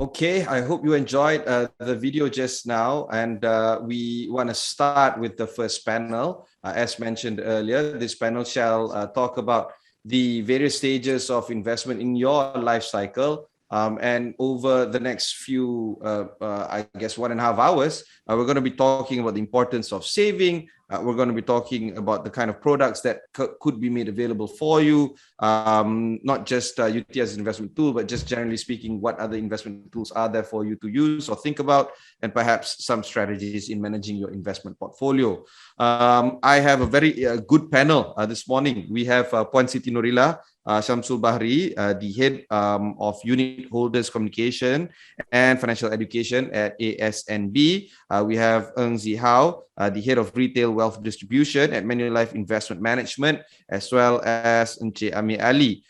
Okay, I hope you enjoyed the video just now, and we want to start with the first panel. As mentioned earlier, this panel shall talk about the various stages of investment in your life cycle. And over the next few, I guess, 1.5 hours, we're going to be talking about the importance of saving. We're going to be talking about the kind of products that could be made available for you, not just UT as an investment tool, but just generally speaking, what other investment tools are there for you to use or think about, and perhaps some strategies in managing your investment portfolio. I have a very good panel this morning. We have Puan Siti Norilah, Shamsul Bahri, the head of Unit Holders Communication and Financial Education at ASNB. We have Chze, the head of Retail Wealth Distribution at Manulife Investment Management, as well as Ameer.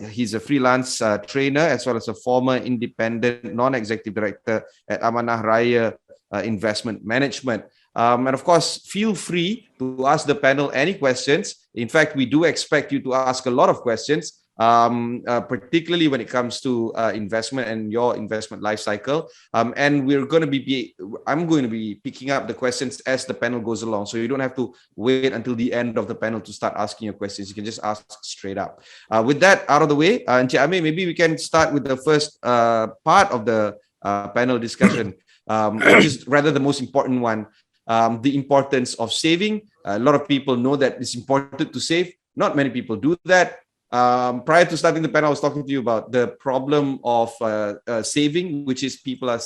He's a freelance trainer as well as a former independent non-executive director at AmanahRaya Investment Management. And of course, feel free to ask the panel any questions. In fact, we do expect you to ask a lot of questions, particularly when it comes to investment and your investment life cycle. And I'm going to be picking up the questions as the panel goes along. So you don't have to wait until the end of the panel to start asking your questions. You can just ask straight up. With that out of the way, Encik Ameer, maybe we can start with the first part of the panel discussion, which is rather the most important one. The importance of saving. A lot of people know that it's important to save. Not many people do that. Prior to starting the panel, I was talking to you about the problem of saving, which is people are,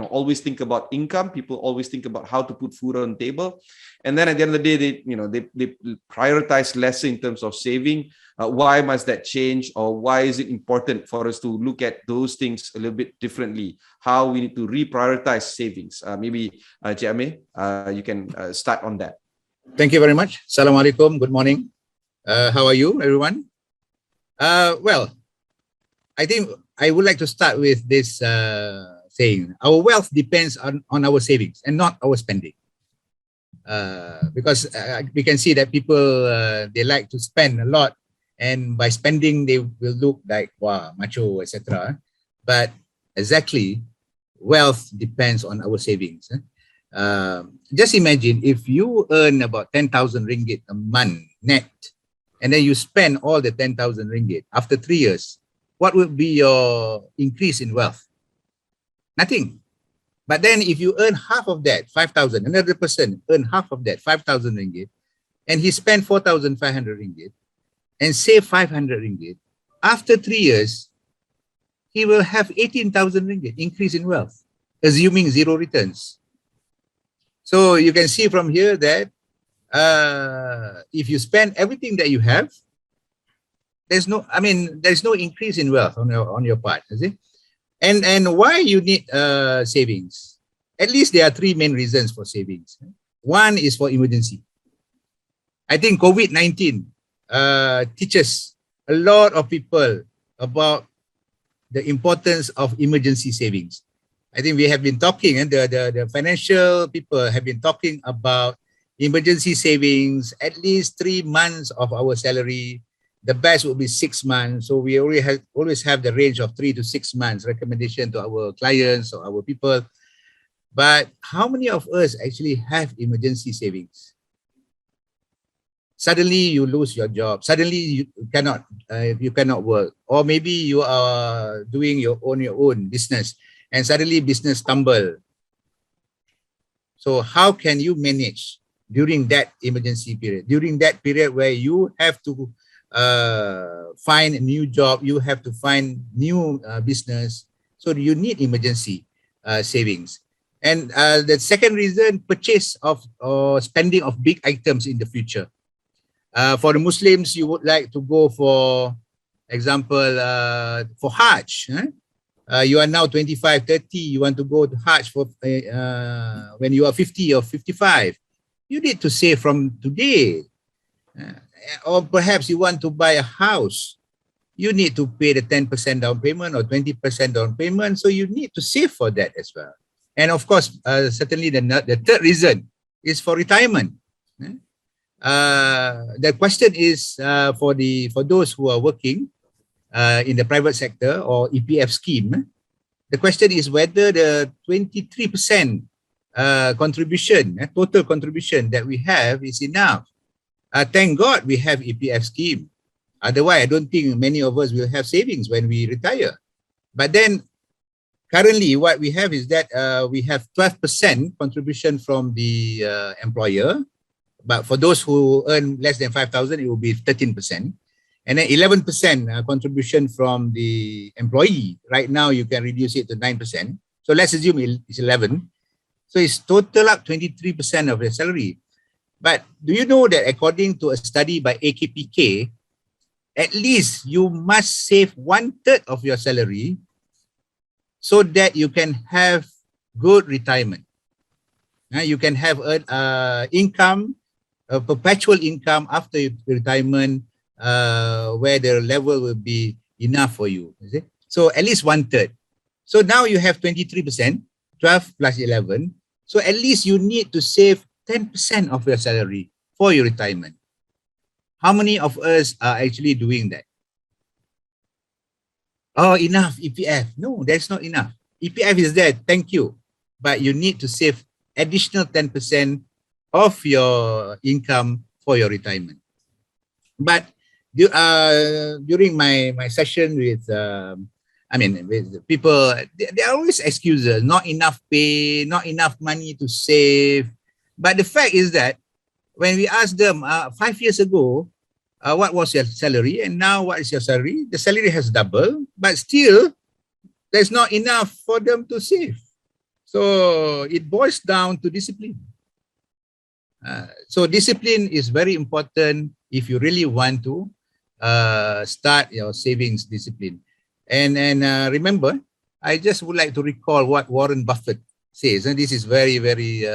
always think about income. People always think about how to put food on the table, and then at the end of the day, they prioritize less in terms of saving. Why must that change, or why is it important for us to look at those things a little bit differently? How we need to reprioritize savings? Maybe Encik Ameer, you can start on that. Thank you very much. Assalamualaikum. Good morning. How are you, everyone? Well, I think I would like to start with this saying: our wealth depends on our savings and not our spending. Because we can see that people, they like to spend a lot, and by spending, they will look like, wow, macho, etc. But exactly, wealth depends on our savings. Just imagine if you earn about 10,000 ringgit a month net, and then you spend all the 10,000 ringgit after 3 years, what would be your increase in wealth? Nothing. But then if you earn half of that, 5,000, another person earn half of that, 5,000 ringgit, and he spent 4,500 ringgit and save 500 ringgit, after 3 years, he will have 18,000 ringgit increase in wealth, assuming zero returns. So you can see from here that if you spend everything that you have, there's no increase in wealth on your part, is it? And why you need savings? At least there are 3 main reasons for savings. One is for emergency. I think COVID-19 teaches a lot of people about the importance of emergency savings. I think we have been talking, and the financial people have been talking about emergency savings, at least 3 months of our salary. The best would be 6 months. So we always have the range of 3 to 6 months recommendation to our clients or our people. But how many of us actually have emergency savings? Suddenly you lose your job. Suddenly you cannot work, or maybe you are doing your own business, and suddenly business stumble. So how can you manage during that emergency period? During that period where you have to find a new job, you have to find new business. So you need emergency savings. And the second reason, purchase of or spending of big items in the future. For the Muslims, you would like to go for example, for Hajj. You are now 25, 30, you want to go to Hajj for when you are 50 or 55. You need to save from today. Or perhaps you want to buy a house. You need to pay the 10% down payment or 20% down payment. So you need to save for that as well. And of course, certainly the third reason is for retirement. The question is for those who are working in the private sector or EPF scheme, the question is whether the 23% contribution, total contribution that we have is enough. Thank God we have EPF scheme. Otherwise, I don't think many of us will have savings when we retire. But then currently what we have is that we have 12% contribution from the employer. But for those who earn less than 5,000, it will be 13%. And then 11% contribution from the employee. Right now, you can reduce it to 9%. So let's assume it's 11. So it's total up 23% of the salary. But do you know that according to a study by AKPK, at least you must save 1/3 of your salary so that you can have good retirement. You can have income, a perpetual income after retirement, where the level will be enough for you. So at least 1/3. So now you have 23%, 12 plus 11. So at least you need to save 10% of your salary for your retirement. How many of us are actually doing that? Oh, enough EPF. No, that's not enough. EPF is there, thank you. But you need to save additional 10% of your income for your retirement. But during my session with, with people, there are always excuses, not enough pay, not enough money to save. But the fact is that when we ask them 5 years ago, what was your salary? And now what is your salary? The salary has doubled, but still there's not enough for them to save. So it boils down to discipline. So discipline is very important if you really want to start your savings discipline. And remember, I just would like to recall what Warren Buffett says, and this is very, very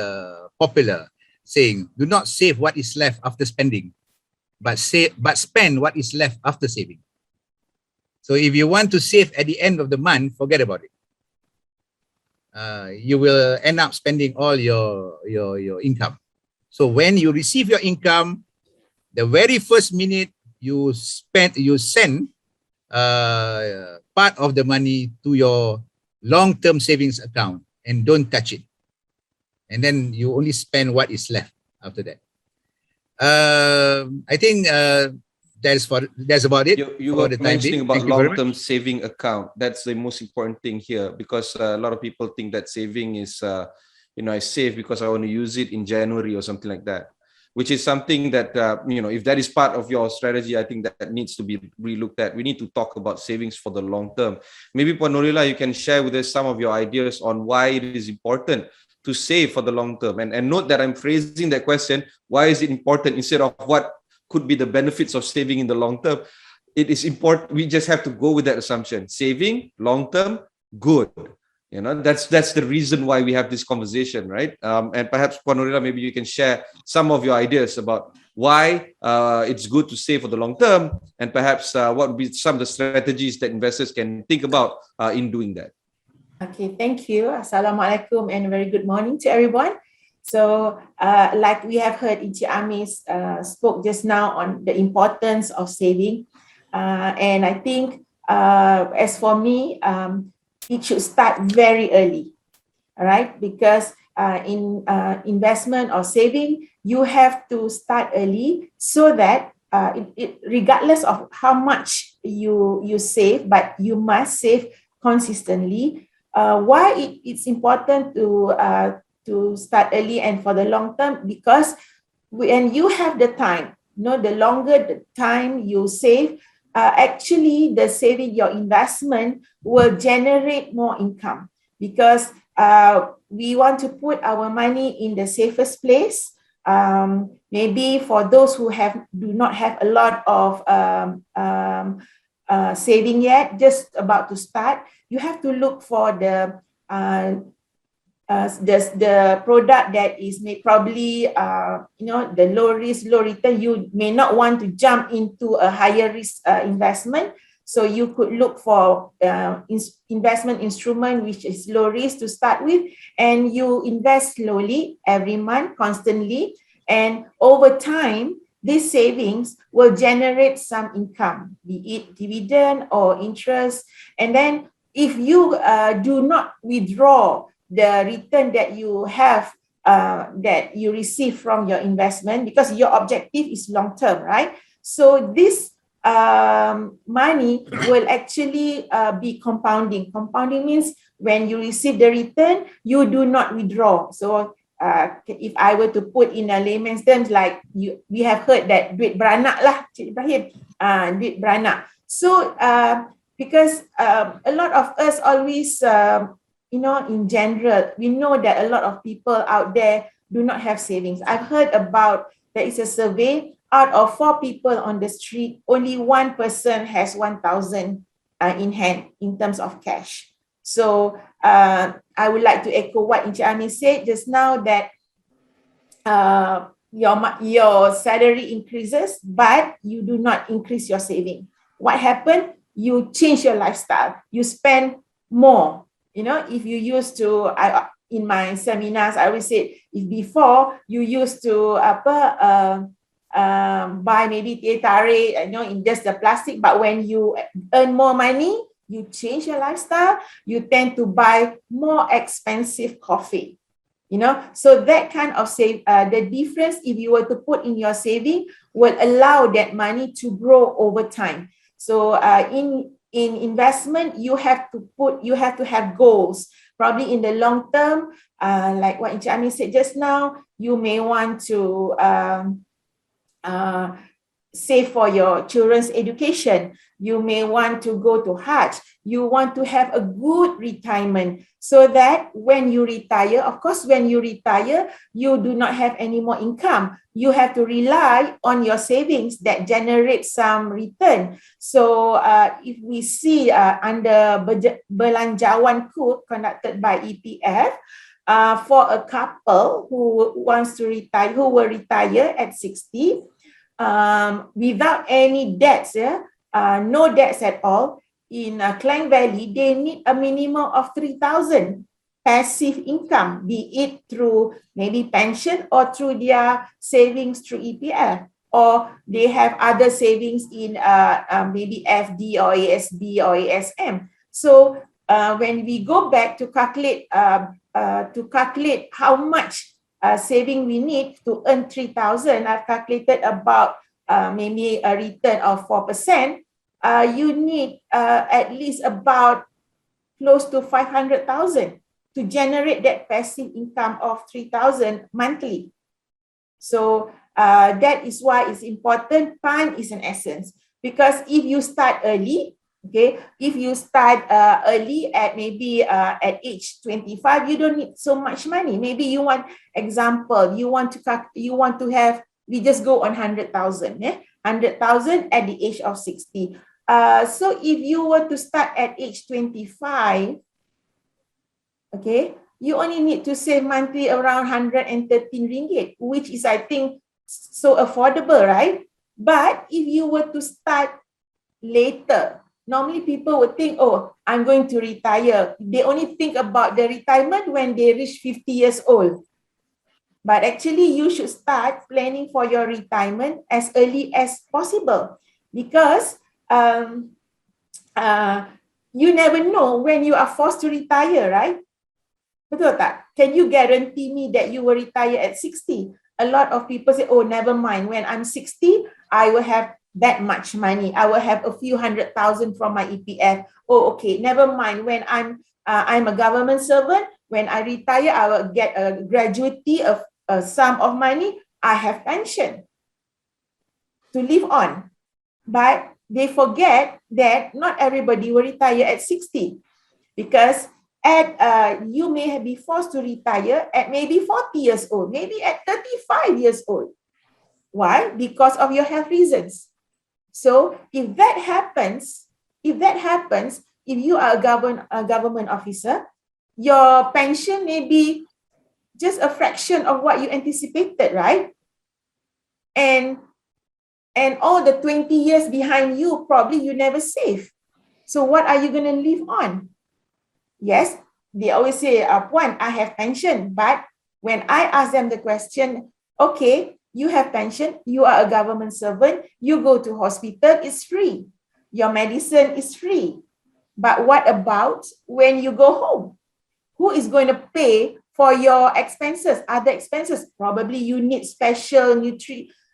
popular saying: do not save what is left after spending, but spend what is left after saving. So if you want to save at the end of the month, forget about it. You will end up spending all your income. So when you receive your income, the very first minute you send part of the money to your long-term savings account and don't touch it. And then you only spend what is left after that. I think that's about it. You were mentioning about long-term saving account. That's the most important thing here, because a lot of people think that saving is, I save because I want to use it in January or something like that, which is something that, if that is part of your strategy, I think that needs to be relooked at. We need to talk about savings for the long term. Maybe, Norilah, you can share with us some of your ideas on why it is important to save for the long term. And note that I'm phrasing that question, why is it important, instead of what could be the benefits of saving in the long term. It is important. We just have to go with that assumption. Saving, long term, good. That's the reason why we have this conversation, right? And perhaps, Norilah, maybe you can share some of your ideas about why it's good to save for the long term, and perhaps what would be some of the strategies that investors can think about in doing that. Okay, thank you. Assalamualaikum and a very good morning to everyone. So like we have heard, Encik Ameer spoke just now on the importance of saving. And I think as for me, it should start very early, all right? Because in investment or saving, you have to start early so that regardless of how much you save, but you must save consistently. Why it's important to start early and for the long term? Because when you have the time, the longer the time you save, actually the saving, your investment will generate more income, because we want to put our money in the safest place. Maybe for those who do not have a lot of saving yet, just about to start, you have to look for the product that is probably the low risk, low return. You may not want to jump into a higher risk investment, so you could look for investment instrument which is low risk to start with, and you invest slowly every month, constantly, and over time these savings will generate some income, be it dividend or interest. And then if you do not withdraw the return that you have, that you receive from your investment, because your objective is long term, right? So this money will actually be compounding. Compounding means when you receive the return, you do not withdraw. So if I were to put in a layman's terms, like we have heard that duit beranak lah, Cik Ibrahim, duit beranak. So because a lot of us always, in general, we know that a lot of people out there do not have savings. I've heard about, there is a survey, out of 4 people on the street, only 1 person has 1,000 in hand in terms of cash. So I would like to echo what Encik Ameer said just now, that your salary increases, but you do not increase your saving. What happened? You change your lifestyle. You spend more. If you used to, in my seminars, I always say, if before you used to buy maybe teh tarik, in just the plastic, but when you earn more money, you change your lifestyle, you tend to buy more expensive coffee. So that kind of the difference, if you were to put in your saving, will allow that money to grow over time. So in investment, you have to have goals. Probably in the long term, like what Encik Ameer said just now, you may want to save for your children's education. You may want to go to Hajj. You want to have a good retirement, so that when you retire, of course, when you retire, you do not have any more income. You have to rely on your savings that generate some return. So if we see under Belanjawan Code conducted by EPF, for a couple who wants to retire, who will retire at 60, without any debts, no debts at all, in Klang Valley, they need a minimum of 3,000 passive income, be it through maybe pension or through their savings through EPF, or they have other savings in maybe FD or ASB or ASM. So when we go back to calculate how much saving we need to earn 3,000, I've calculated about maybe a return of 4%. You need at least about close to 500,000 to generate that passive income of 3,000 monthly. So that is why it's important. Time is an essence, because if you start early, okay, if you start early at maybe at age 25, you don't need so much money. Maybe you want, example, you want to have, we just go on 100,000, 100,000 at the age of 60. So if you were to start at age 25, okay, you only need to save monthly around 113 ringgit, which is, I think, so affordable, right? But if you were to start later, normally people would think, oh, I'm going to retire. They only think about the retirement when they reach 50 years old. But actually, you should start planning for your retirement as early as possible, because you never know when you are forced to retire, right? Betul tak? Can you guarantee me that you will retire at 60? A lot of people say, oh, never mind. When I'm 60, I will have that much money. I will have a few 100,000 from my EPF. Oh, okay, never mind. When I'm a government servant, when I retire, I will get a gratuity of a sum of money. I have pension to live on. But they forget that not everybody will retire at 60, because you may be forced to retire at maybe 40 years old, maybe at 35 years old. Why? Because of your health reasons. So if that happens, if you are a government officer, your pension may be just a fraction of what you anticipated, right? And all the 20 years behind you, probably you never save. So what are you going to live on? Yes, they always say, Puan, I have pension. But when I ask them the question, okay, you have pension, you are a government servant, you go to hospital, it's free. Your medicine is free. But what about when you go home? Who is going to pay for your expenses, other expenses? Probably you need special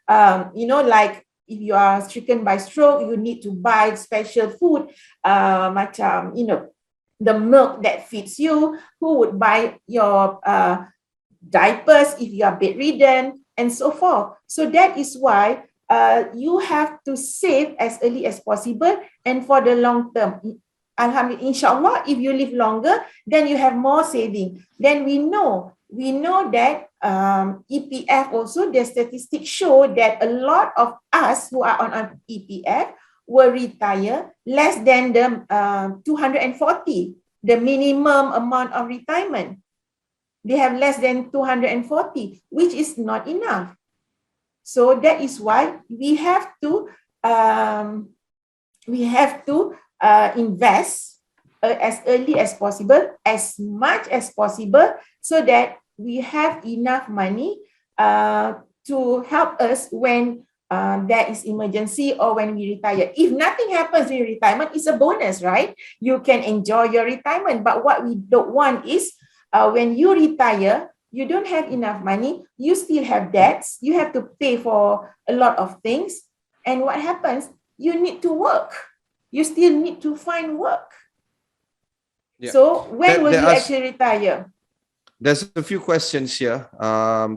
like if you are stricken by stroke, you need to buy special food, the milk that feeds you. Who would buy your diapers if you are bedridden, and so forth? So that is why you have to save as early as possible and for the long term. Alhamdulillah, inshallah, if you live longer, then you have more saving. Then we know that EPF also, the statistics show that a lot of us who are on EPF will retire less than the 240, the minimum amount of retirement. They have less than 240, which is not enough. So that is why we have to invest as early as possible, as much as possible, so that we have enough money to help us when there is emergency or when we retire. If nothing happens in retirement, it's a bonus, right? You can enjoy your retirement. But what we don't want is when you retire, you don't have enough money, you still have debts, you have to pay for a lot of things. And what happens? You need to work. You still need to find work. Yeah. So when will you actually retire? There's a few questions here.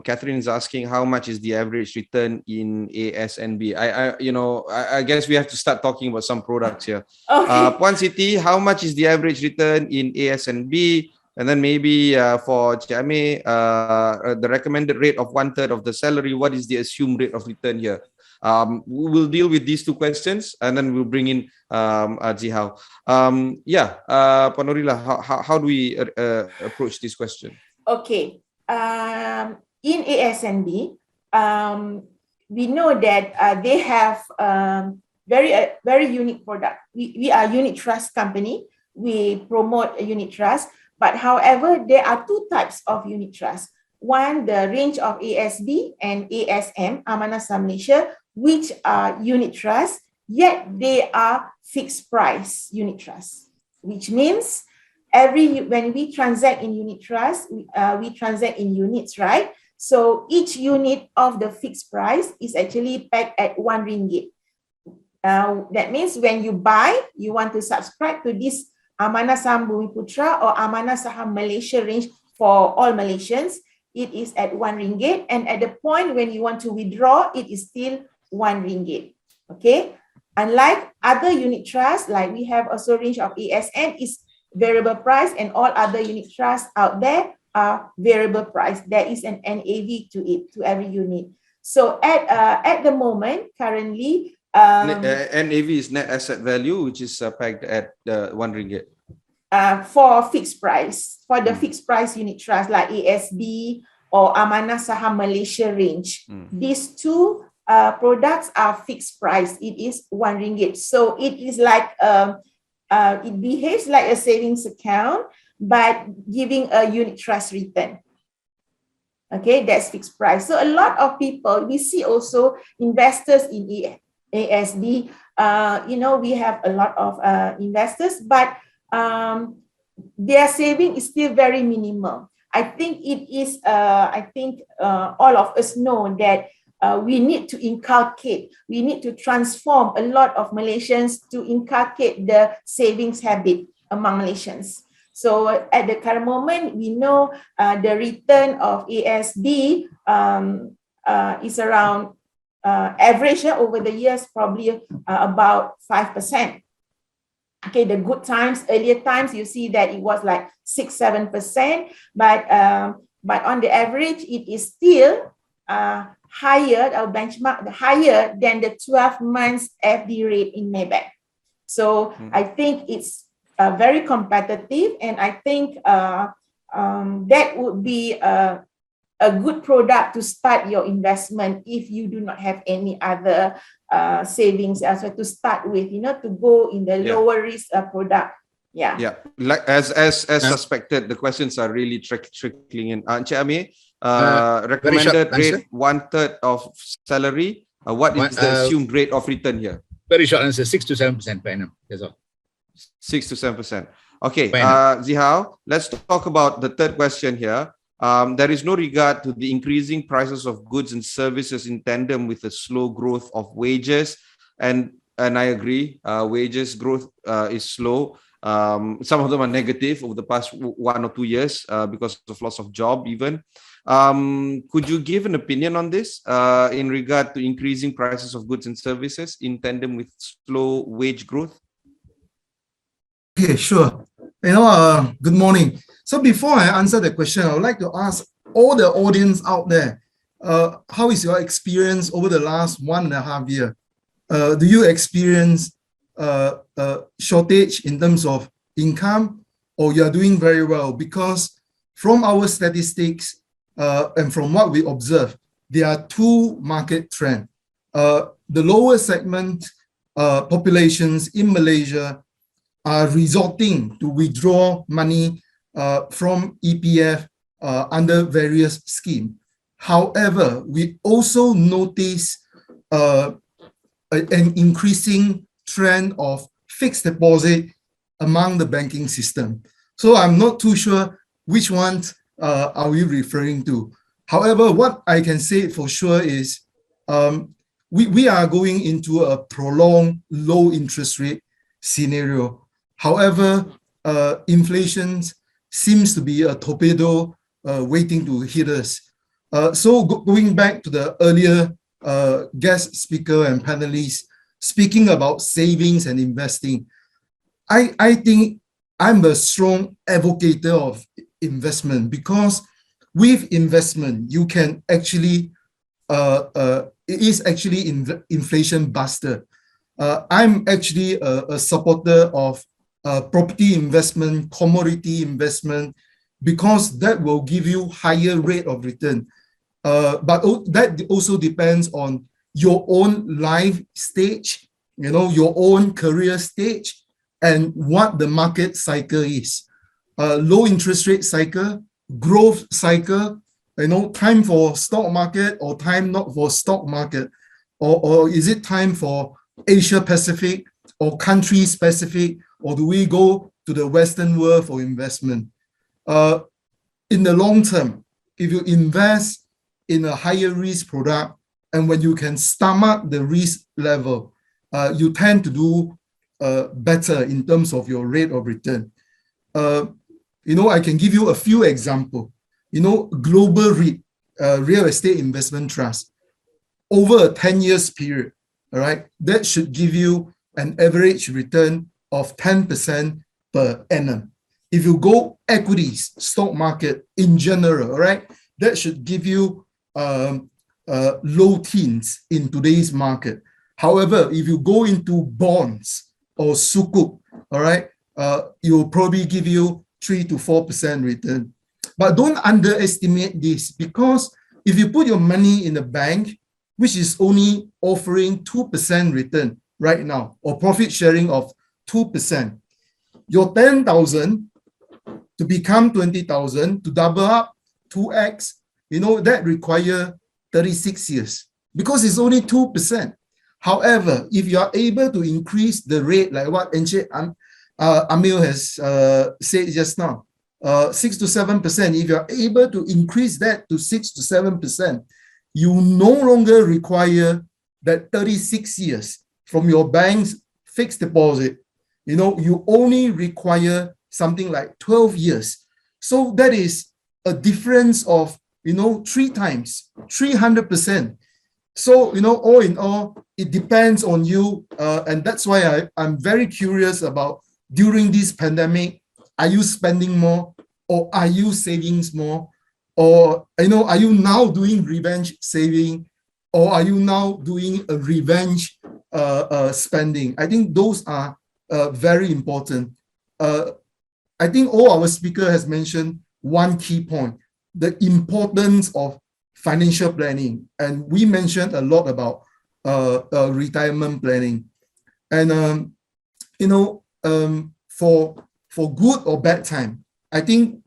Catherine is asking how much is the average return in ASNB. I guess we have to start talking about some products here. Okay. Puan Siti, how much is the average return in ASNB? And then maybe for Ameer, the recommended rate of 1/3 of the salary. What is the assumed rate of return here? We'll deal with these two questions and then we'll bring in Zihao. Puan Norilah, how do we approach this question? Okay. In ASNB, we know that they have very unique product. We are a unit trust company. We promote a unit trust. But however, there are two types of unit trust. One, the range of ASB and ASM, Amanah Saham Malaysia, which are unit trust, yet they are fixed price unit trust, which means when we transact in unit trust, we transact in units, right? So each unit of the fixed price is actually pegged at RM1. That means when you buy, you want to subscribe to this Amanah Saham Bumiputra or Amanah Saham Malaysia range for all Malaysians, it is at RM1. And at the point when you want to withdraw, it is still RM1. Okay. Unlike other unit trusts, like we have also range of ASN is variable price, and all other unit trusts out there are variable price. There is an NAV to it, to every unit. So at the moment, currently, NAV is net asset value, which is pegged at RM1. For fixed price, for the fixed price unit trust like ASB or Amanah Saham Malaysia range. These two products are fixed price. It is RM1. So it is like it behaves like a savings account, but giving a unit trust return. Okay, that's fixed price. So a lot of people, we see also investors in ASB. We have a lot of investors, but their saving is still very minimal. I think it is. All of us know that we need to inculcate. We need to transform a lot of Malaysians to inculcate the savings habit among Malaysians. So at the current moment, we know the return of ASB is around average over the years, probably about 5%. Okay, the good times, earlier times, you see that it was like 6-7%, but on the average, it is still higher, our benchmark higher than the 12 months FD rate in Maybank. So I think it's very competitive, and I think that would be a good product to start your investment if you do not have any other savings elsewhere to start with, to go in the lower risk product. Yeah. Like as suspected, the questions are really trickling in. Ameer, recommended rate 1/3 of salary. What is the assumed rate of return here? Very short answer: 6 to 7% per annum. That's all. 6 to 7%. Okay, When? Zihao, let's talk about the third question here. There is no regard to the increasing prices of goods and services in tandem with the slow growth of wages. And I agree, wages growth is slow. Some of them are negative over the past 1 or 2 years because of loss of job even. Could you give an opinion on this in regard to increasing prices of goods and services in tandem with slow wage growth? Okay, sure. Good morning. So before I answer the question, I would like to ask all the audience out there, how is your experience over the last 1.5 years? Do you experience shortage in terms of income, or you are doing very well? Because from our statistics and from what we observe, there are two market trends. The lower segment populations in Malaysia are resorting to withdraw money from EPF under various schemes. However, we also notice an increasing trend of fixed deposit among the banking system. So I'm not too sure which ones are we referring to. However, what I can say for sure is we are going into a prolonged low interest rate scenario. However, inflation seems to be a torpedo waiting to hit us. So going back to the earlier guest speaker and panelists speaking about savings and investing, I think I'm a strong advocate of investment, because with investment, you can actually, it is actually inflation buster. I'm actually a supporter of property investment, commodity investment, because that will give you higher rate of return. But that also depends on your own life stage, your own career stage, and what the market cycle is. Low interest rate cycle, growth cycle, time for stock market or time not for stock market, or is it time for Asia Pacific or country specific, or do we go to the Western world for investment? In the long term, if you invest in a higher risk product, and when you can stomach the risk level, you tend to do better in terms of your rate of return. I can give you a few examples. Global REIT, real estate investment trust, over a 10 years period, all right, that should give you an average return of 10% per annum. If you go equities, stock market in general, all right, that should give you low teens in today's market. However, if you go into bonds or sukuk, all right, it will probably give you 3 to 4% return. But don't underestimate this, because if you put your money in a bank, which is only offering 2% return right now, or profit sharing of 2%, your 10,000 to become 20,000, to double up 2x, that require 36 years, because it's only 2%. However, if you are able to increase the rate, like what Ameer has said just now, 6 to 7%, if you're able to increase that to 6 to 7%, you no longer require that 36 years from your bank's fixed deposit. You only require something like 12 years. So that is a difference of, 3 times, 300%. So, all in all, it depends on you. And that's why I'm very curious about, during this pandemic, are you spending more, or are you saving more? Or, are you now doing revenge saving, or are you now doing a revenge spending? I think those are very important. I think all our speaker has mentioned one key point, the importance of financial planning. And we mentioned a lot about retirement planning. And, for good or bad time, I think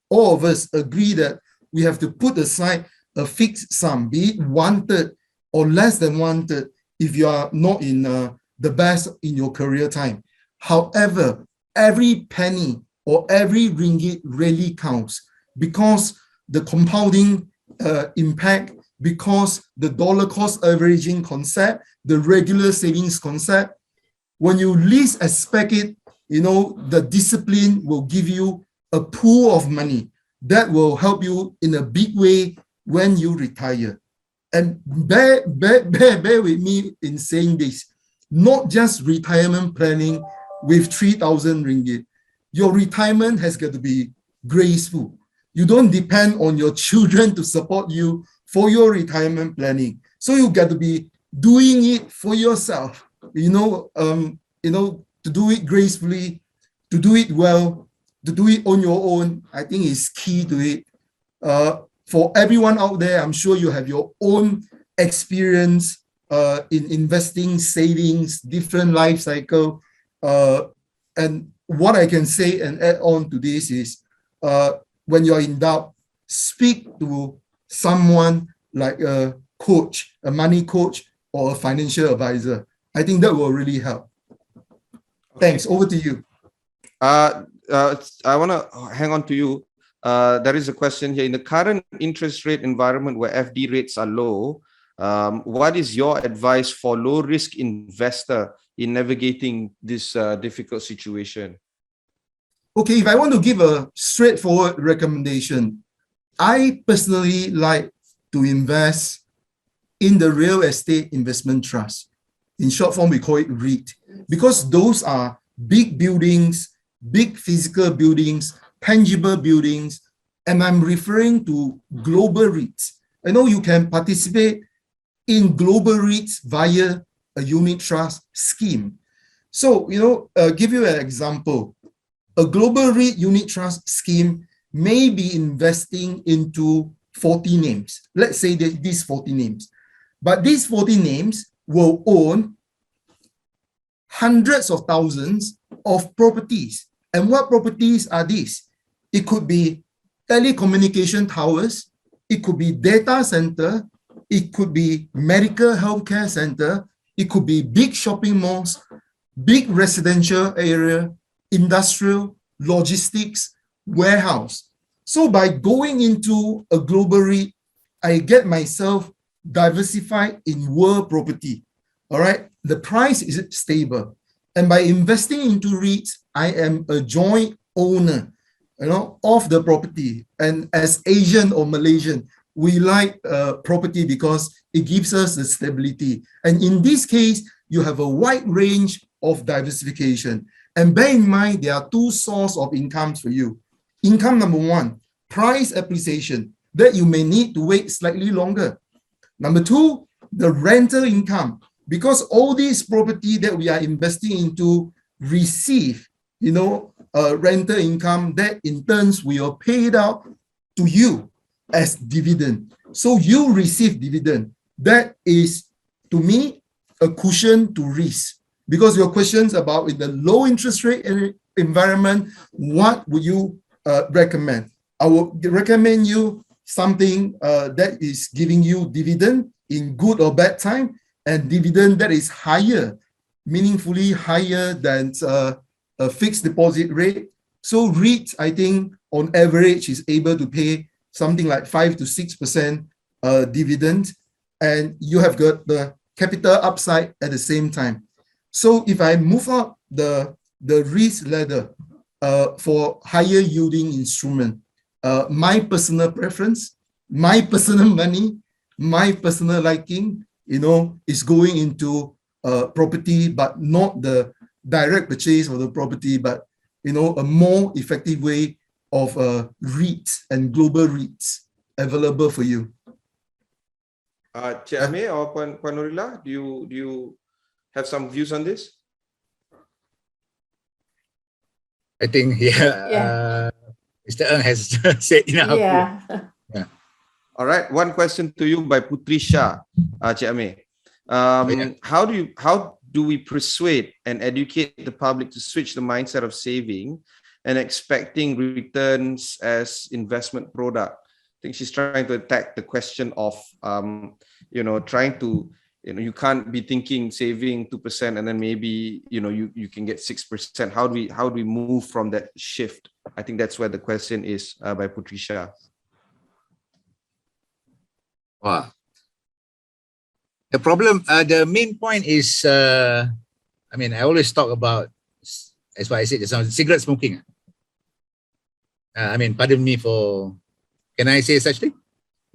all of us agree that we have to put aside a fixed sum, be it 1/3 or less than 1/3, if you are not in the best in your career time. However, every penny or every ringgit really counts because the compounding impact, because the dollar cost averaging concept, the regular savings concept. When you least expect it, the discipline will give you a pool of money that will help you in a big way when you retire. And bear with me in saying this, not just retirement planning with 3,000 ringgit. Your retirement has got to be graceful. You don't depend on your children to support you for your retirement planning. So you got to be doing it for yourself, to do it gracefully, to do it well, to do it on your own. I think is key to it. For everyone out there, I'm sure you have your own experience in investing, savings, different life cycle. And what I can say and add on to this is, when you're in doubt, speak to someone like a coach, a money coach, or a financial advisor. I think that will really help. Thanks. Over to you. I want to hang on to you. There is a question here. In the current interest rate environment where FD rates are low, what is your advice for low-risk investor in navigating this difficult situation? Okay, if I want to give a straightforward recommendation, I personally like to invest in the real estate investment trust. In short form, we call it REIT, because those are big buildings, big physical buildings, tangible buildings, and I'm referring to global REITs. I know you can participate in global REITs via a unit trust scheme. So, give you an example. A global REIT unit trust scheme may be investing into 40 names. Let's say that these 40 names. But these 40 names will own hundreds of thousands of properties. And what properties are these? It could be telecommunication towers, it could be data center, it could be medical healthcare center, it could be big shopping malls, big residential area, industrial, logistics, warehouse. So by going into a global REIT, I get myself diversified in world property. All right, the price is stable. And by investing into REITs, I am a joint owner, of the property. And as Asian or Malaysian, we like property because it gives us the stability. And in this case, you have a wide range of diversification. And bear in mind, there are two sources of incomes for you. Income number one, price appreciation, that you may need to wait slightly longer. Number two, the rental income, because all these property that we are investing into receive, rental income that in turns will pay it out to you as dividend. So you receive dividend. That is, to me, a cushion to risk. Because your questions about in the low interest rate environment, what would you recommend? I would recommend you something that is giving you dividend in good or bad time, and dividend that is higher, meaningfully higher than a fixed deposit rate. So REIT, I think, on average is able to pay something like 5 to 6% dividend, and you have got the capital upside at the same time. So if I move up the risk ladder for higher yielding instrument, my personal preference, my personal money, my personal liking, is going into property, but not the direct purchase of the property, but a more effective way of REITs and global REITs available for you. Ameer or Puan Norilah, do you have some views on this? I think, Mr. Ng has said enough. Yeah. All right. One question to you by Putri Shah, Ameer. How do we persuade and educate the public to switch the mindset of saving and expecting returns as investment product? I think she's trying to attack the question of, trying to you can't be thinking saving 2% and then maybe you can get 6%. How do we move from that shift? I think that's where the question is by Putrisha. Wow. The problem, the main point is, I always talk about, as what I said, cigarette smoking. Pardon me for, can I say such thing?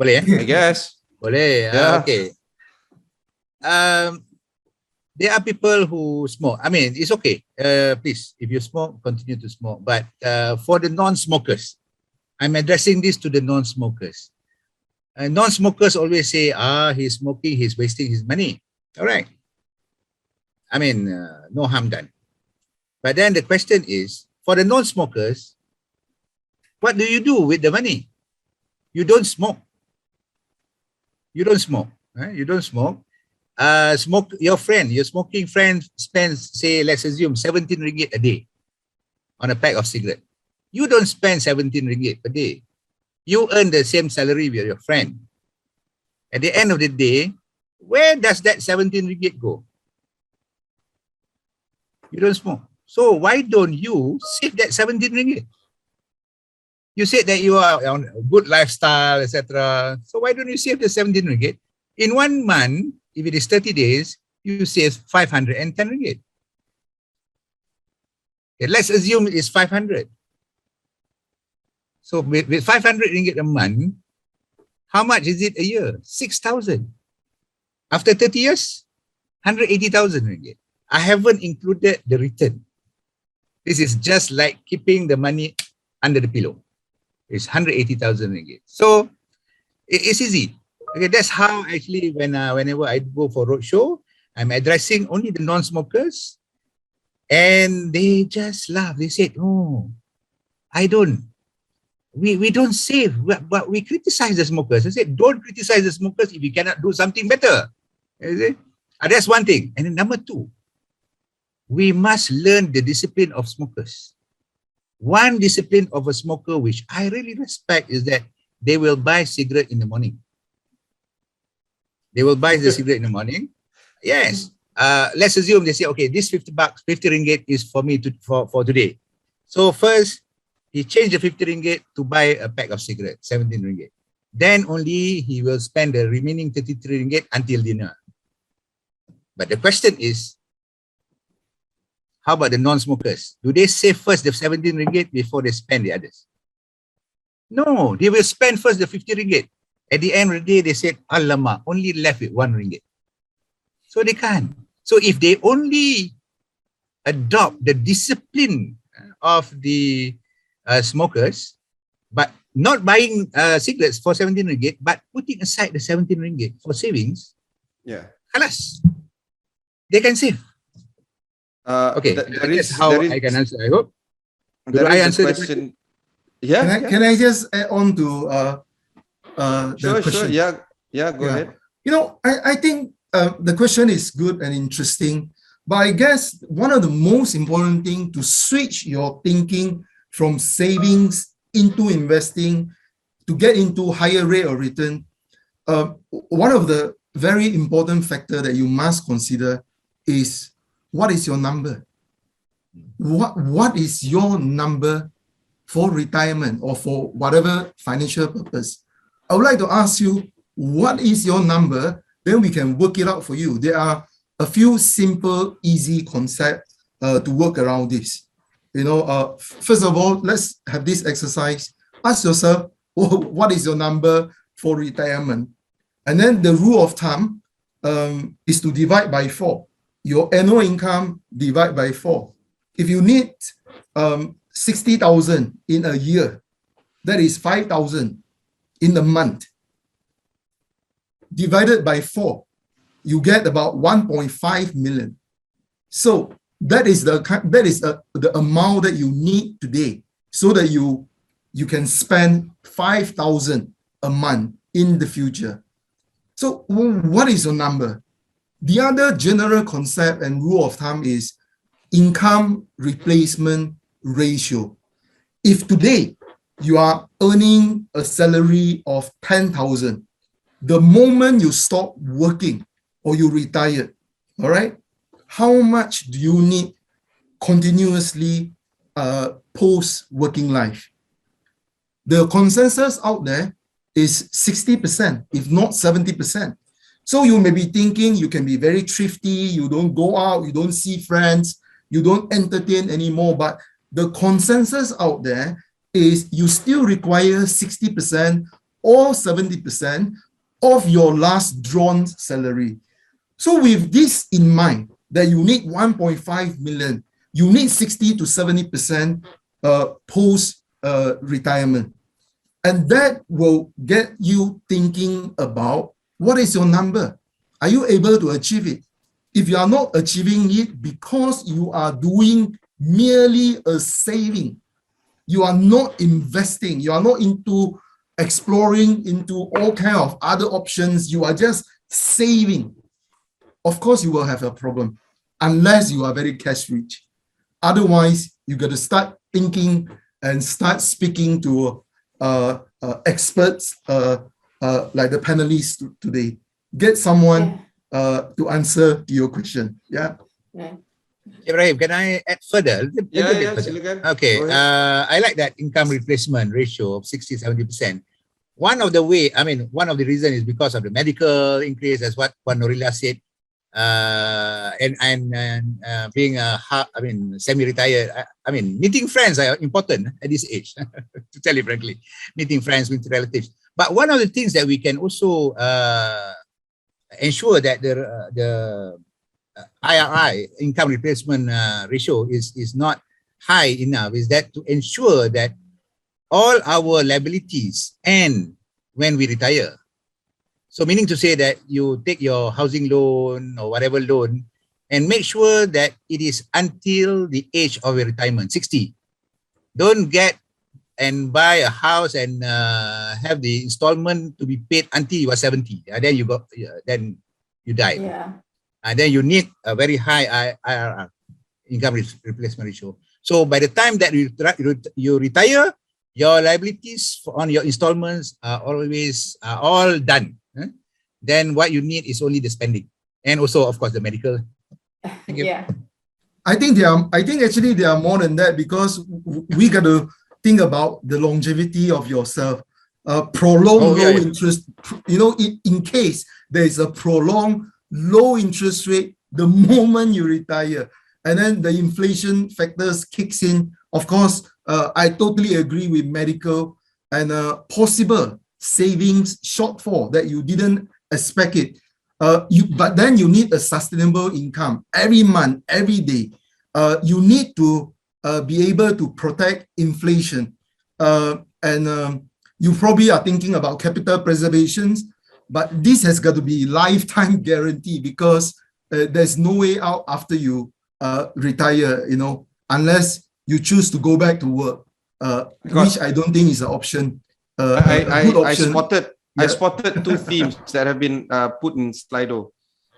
Boleh, I guess. Boleh, Yeah. okay. There are people who smoke. It's okay. Please, if you smoke, continue to smoke. But for the non-smokers, I'm addressing this to the non-smokers. Non-smokers always say, he's smoking, he's wasting his money. All right. No harm done. But then the question is, for the non-smokers, what do you do with the money? You don't smoke. You don't smoke. Right? You don't smoke. Your smoking friend spends, say, let's assume 17 ringgit a day on a pack of cigarette. You don't spend 17 ringgit per day. You earn the same salary with your friend. At the end of the day, where does that 17 ringgit go? You don't smoke. So why don't you save that 17 ringgit? You said that you are on a good lifestyle, etc. So why don't you save the 17 ringgit? In 1 month, if it is 30 days, you save 510 ringgit. Okay, let's assume it is 500. So with 500 ringgit a month, how much is it a year? 6,000. After 30 years, 180,000 ringgit. I haven't included the return. This is just like keeping the money under the pillow. It's 180,000 ringgit. So it's easy. Okay, that's how actually whenever I go for roadshow, I'm addressing only the non-smokers, and they just laugh. They said, "Oh, we don't save, but we criticize the smokers." I said, "Don't criticize the smokers if you cannot do something better." You see? That's one thing. And then number two, we must learn the discipline of smokers. One discipline of a smoker which I really respect is that they will buy cigarette in the morning. They will buy the cigarette in the morning. Yes. Let's assume they say, okay, this 50 ringgit is for me for today. So first, he changed the 50 ringgit to buy a pack of cigarettes, 17 ringgit. Then only he will spend the remaining 33 ringgit until dinner. But the question is, how about the non-smokers? Do they save first the 17 ringgit before they spend the others? No, they will spend first the 50 ringgit. At the end of the day, they said, alamak, only left with 1 ringgit. So they can't. So if they only adopt the discipline of the smokers, but not buying cigarettes for 17 ringgit, but putting aside the 17 ringgit for savings, halas, they can save. Okay, that's how I can answer, I hope. Did I answer the question? Yeah. Can I just add on to the question? Sure. Yeah, go ahead. I think the question is good and interesting, but I guess one of the most important things to switch your thinking from savings into investing to get into higher rate of return, one of the very important factor that you must consider is, what is your number? What is your number for retirement or for whatever financial purpose? I would like to ask you, what is your number? Then we can work it out for you. There are a few simple, easy concepts to work around this. First of all, let's have this exercise. Ask yourself, what is your number for retirement? And then the rule of thumb is to divide by 4. Your annual income divide by 4. If you need 60,000 in a year, that is 5,000 in a month. Divided by 4, you get about 1.5 million. So that is the amount that you need today, so that you can spend 5,000 a month in the future. So what is your number? The other general concept and rule of thumb is income replacement ratio. If today you are earning a salary of 10,000, the moment you stop working, or you retired, all right, how much do you need continuously post working life? The consensus out there is 60%, if not 70%. So you may be thinking you can be very thrifty, you don't go out, you don't see friends, you don't entertain anymore, but the consensus out there is you still require 60% or 70% of your last drawn salary. So with this in mind, that you need 1.5 million, you need 60 to 70% post retirement. And that will get you thinking about what is your number? Are you able to achieve it? If you are not achieving it because you are doing merely a saving, you are not investing, you are not into exploring into all kind of other options, you are just saving, of course you will have a problem unless you are very cash rich. Otherwise, you got to start thinking and start speaking to experts like the panelists today. Get someone to answer to your question. Yeah. Ibrahim, can I add further? Okay. I like that income replacement ratio of 60-70%. One of the reasons is because of the medical increase, as what Norilah said. And being semi-retired, meeting friends are important at this age, to tell you frankly, meeting friends with relatives. But one of the things that we can also ensure that the IRI, income replacement ratio, is not high enough is that to ensure that all our liabilities end when we retire. So meaning to say that you take your housing loan or whatever loan and make sure that it is until the age of your retirement, 60. Don't get and buy a house and have the installment to be paid until you are 70. Then you die. Yeah. And then you need a very high IRR, income replacement ratio. So by the time that you retire, your liabilities on your installments are all done. Then what you need is only the spending, and also of course the medical. Thank you. Yeah. I think actually there are more than that, because we got to think about the longevity of yourself. Prolonged low interest, in case there is a prolonged low interest rate the moment you retire, and then the inflation factors kicks in. Of course, I totally agree with medical and possible savings shortfall that you didn't expect it. But then you need a sustainable income every month, every day. You need to be able to protect inflation. And you probably are thinking about capital preservations, but this has got to be lifetime guarantee, because there's no way out after you retire, unless you choose to go back to work, which I don't think is an option. I spotted two themes that have been put in Slido.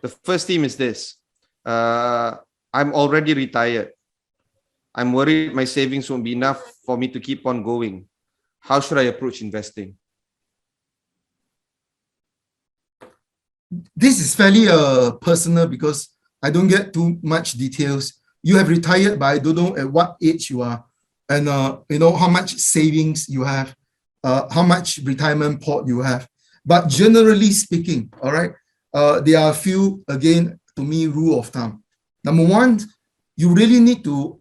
The first theme is this: I'm already retired. I'm worried my savings won't be enough for me to keep on going. How should I approach investing? This is fairly personal, because I don't get too much details. You have retired, but I don't know at what age you are, and how much savings you have, how much retirement pot you have. But generally speaking, all right, there are a few, again, to me, rule of thumb. Number one, you really need to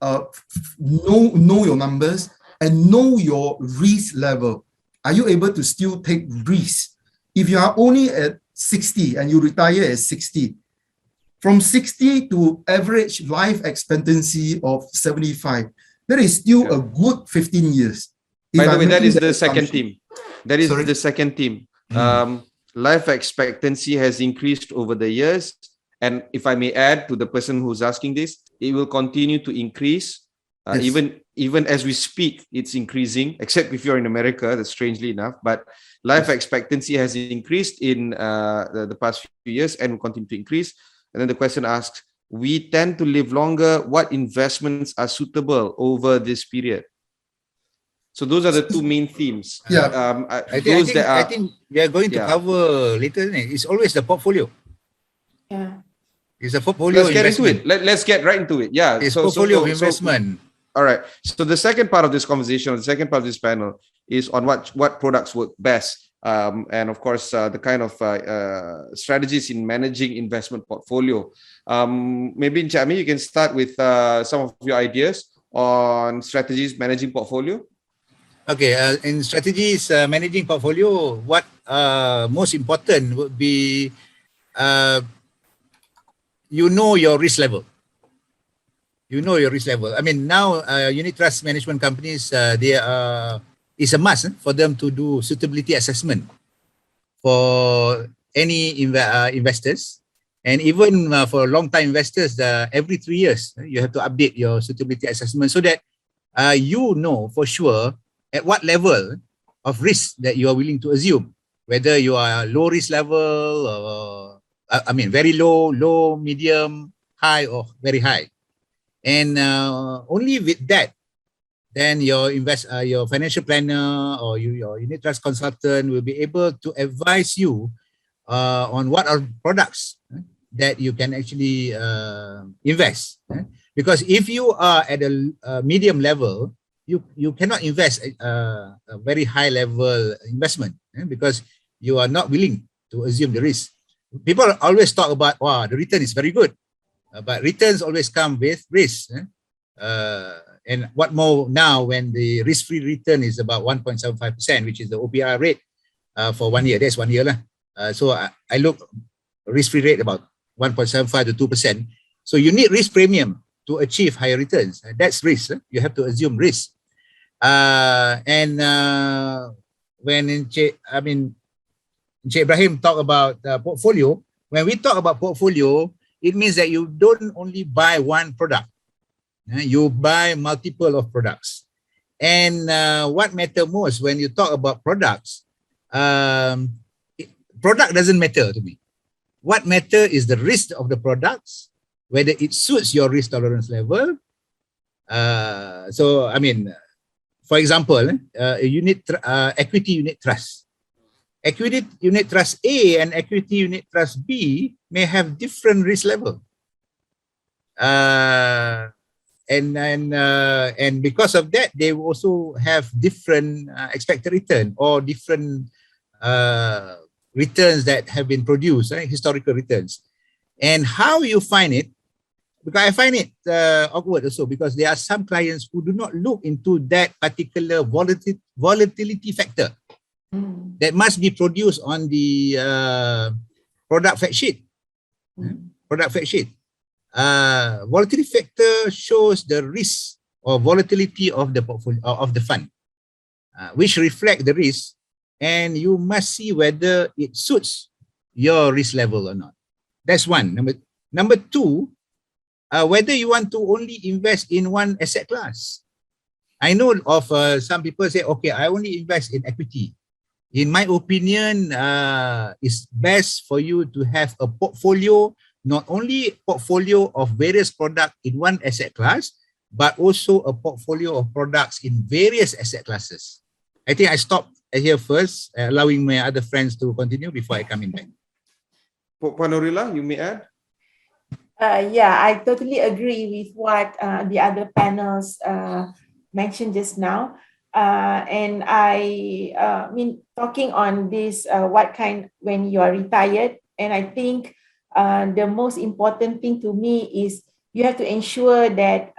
know your numbers and know your risk level. Are you able to still take risks? If you are only at 60 and you retire at 60, from 60 to average life expectancy of 75, that is still a good 15 years. By the way, that is the second theme. That is the second theme. Life expectancy has increased over the years. And if I may add to the person who's asking this, it will continue to increase. Even as we speak, it's increasing, except if you're in America, that's strangely enough. But life expectancy has increased in the past few years and will continue to increase. And then the question asks, we tend to live longer. What investments are suitable over this period? So those are the two main themes. I think we are going to cover later. It's always the portfolio. It's a portfolio Let's get into investment. it. Let's get right into it. Yeah. It's portfolio of investment. All right. So the second part of this conversation, the second part of this panel is on what products work best. And of course, the kind of strategies in managing investment portfolio. Maybe Encik Ameer, you can start with some of your ideas on strategies managing portfolio. Okay, in strategies managing portfolio, what most important would be you know your risk level. You know your risk level. I mean, now unit trust management companies, it's a must for them to do suitability assessment for any investors, and even for long-time investors, every 3 years you have to update your suitability assessment so that you know for sure at what level of risk that you are willing to assume, whether you are low risk level or I mean very low, medium, high, or very high. And only with that, then your financial planner or your unit trust consultant will be able to advise you on what are products that you can actually invest. Because if you are at a medium level, you cannot invest a very high level investment because you are not willing to assume the risk. People always talk about, wow, the return is very good. But returns always come with risk. And what more now when the risk-free return is about 1.75%, which is the OPR rate for 1 year. That's 1 year. So I look risk-free rate about 1.75 to 2%. So you need risk premium to achieve higher returns. That's risk. You have to assume risk. And when Encik Ibrahim talk about portfolio, when we talk about portfolio, it means that you don't only buy one product. You buy multiple of products. And what matters most when you talk about products, product doesn't matter to me. What matters is the risk of the products, whether it suits your risk tolerance level. So, I mean, for example, equity unit trust. Equity unit trust A and equity unit trust B may have different risk level. And because of that, they will also have different expected return or different returns that have been produced, historical returns. And how you find it, because I find it awkward also because there are some clients who do not look into that particular volatility factor that must be produced on the product fact sheet. Product fact sheet. Volatility factor shows the risk or volatility of the portfolio of the fund, which reflect the risk, and you must see whether it suits your risk level or not. That's one. Number two, whether you want to only invest in one asset class. I know of some people say, okay, I only invest in equity. In my opinion, it's best for you to have a portfolio, not only portfolio of various products in one asset class, but also a portfolio of products in various asset classes. I think I stop here first, allowing my other friends to continue before I come in back. Norilah, you may add. Yeah, I totally agree with what the other panels mentioned just now. And I mean, talking on this, what kind when you are retired, and I think the most important thing to me is you have to ensure that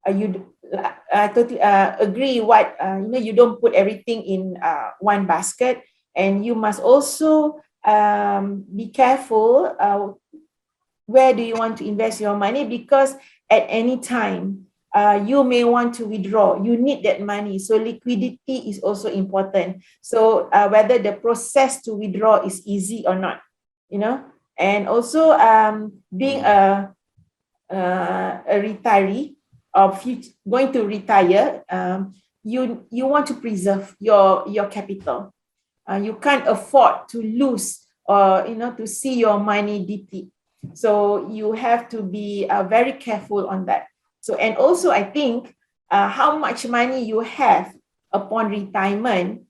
you totally agree what you don't put everything in one basket, and you must also be careful where do you want to invest your money, because at any time you may want to withdraw. You need that money, so liquidity is also important. So whether the process to withdraw is easy or not, and also being a retiree or going to retire, you want to preserve your capital. You can't afford to lose or to see your money deplete. So you have to be very careful on that. So, and also I think how much money you have upon retirement,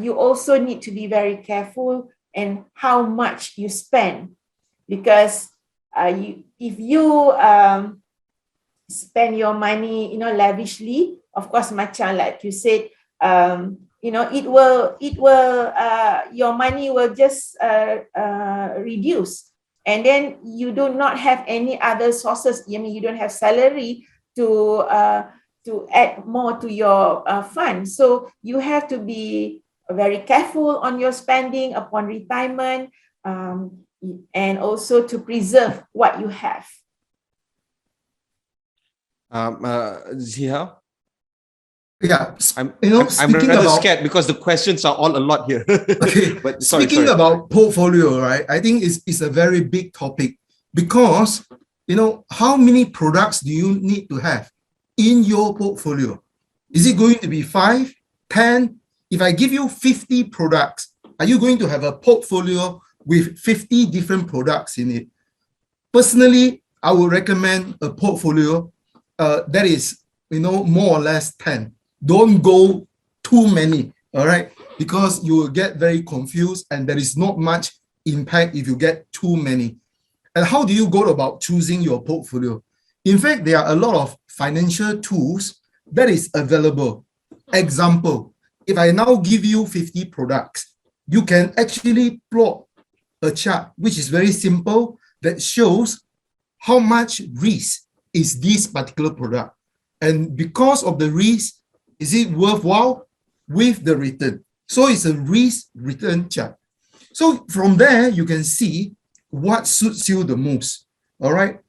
you also need to be very careful and how much you spend, because if you spend your money, lavishly, of course, macam like you said, your money will just reduce, and then you do not have any other sources. I mean, you don't have salary to add more to your fund. So you have to be very careful on your spending upon retirement, and also to preserve what you have. Zia? Yeah, I'm speaking rather about, scared because the questions are all a lot here. okay, But speaking about portfolio, right? I think it's a very big topic because, how many products do you need to have in your portfolio? Is it going to be 5, 10? If I give you 50 products, are you going to have a portfolio with 50 different products in it? Personally, I would recommend a portfolio that is, more or less 10. Don't go too many, all right? Because you will get very confused and there is not much impact if you get too many. And how do you go about choosing your portfolio? In fact, there are a lot of financial tools that is available. Example, if I now give you 50 products, you can actually plot a chart, which is very simple, that shows how much risk is this particular product. And because of the risk, is it worthwhile with the return? So it's a risk return chart. So from there, you can see what suits you the most. All right.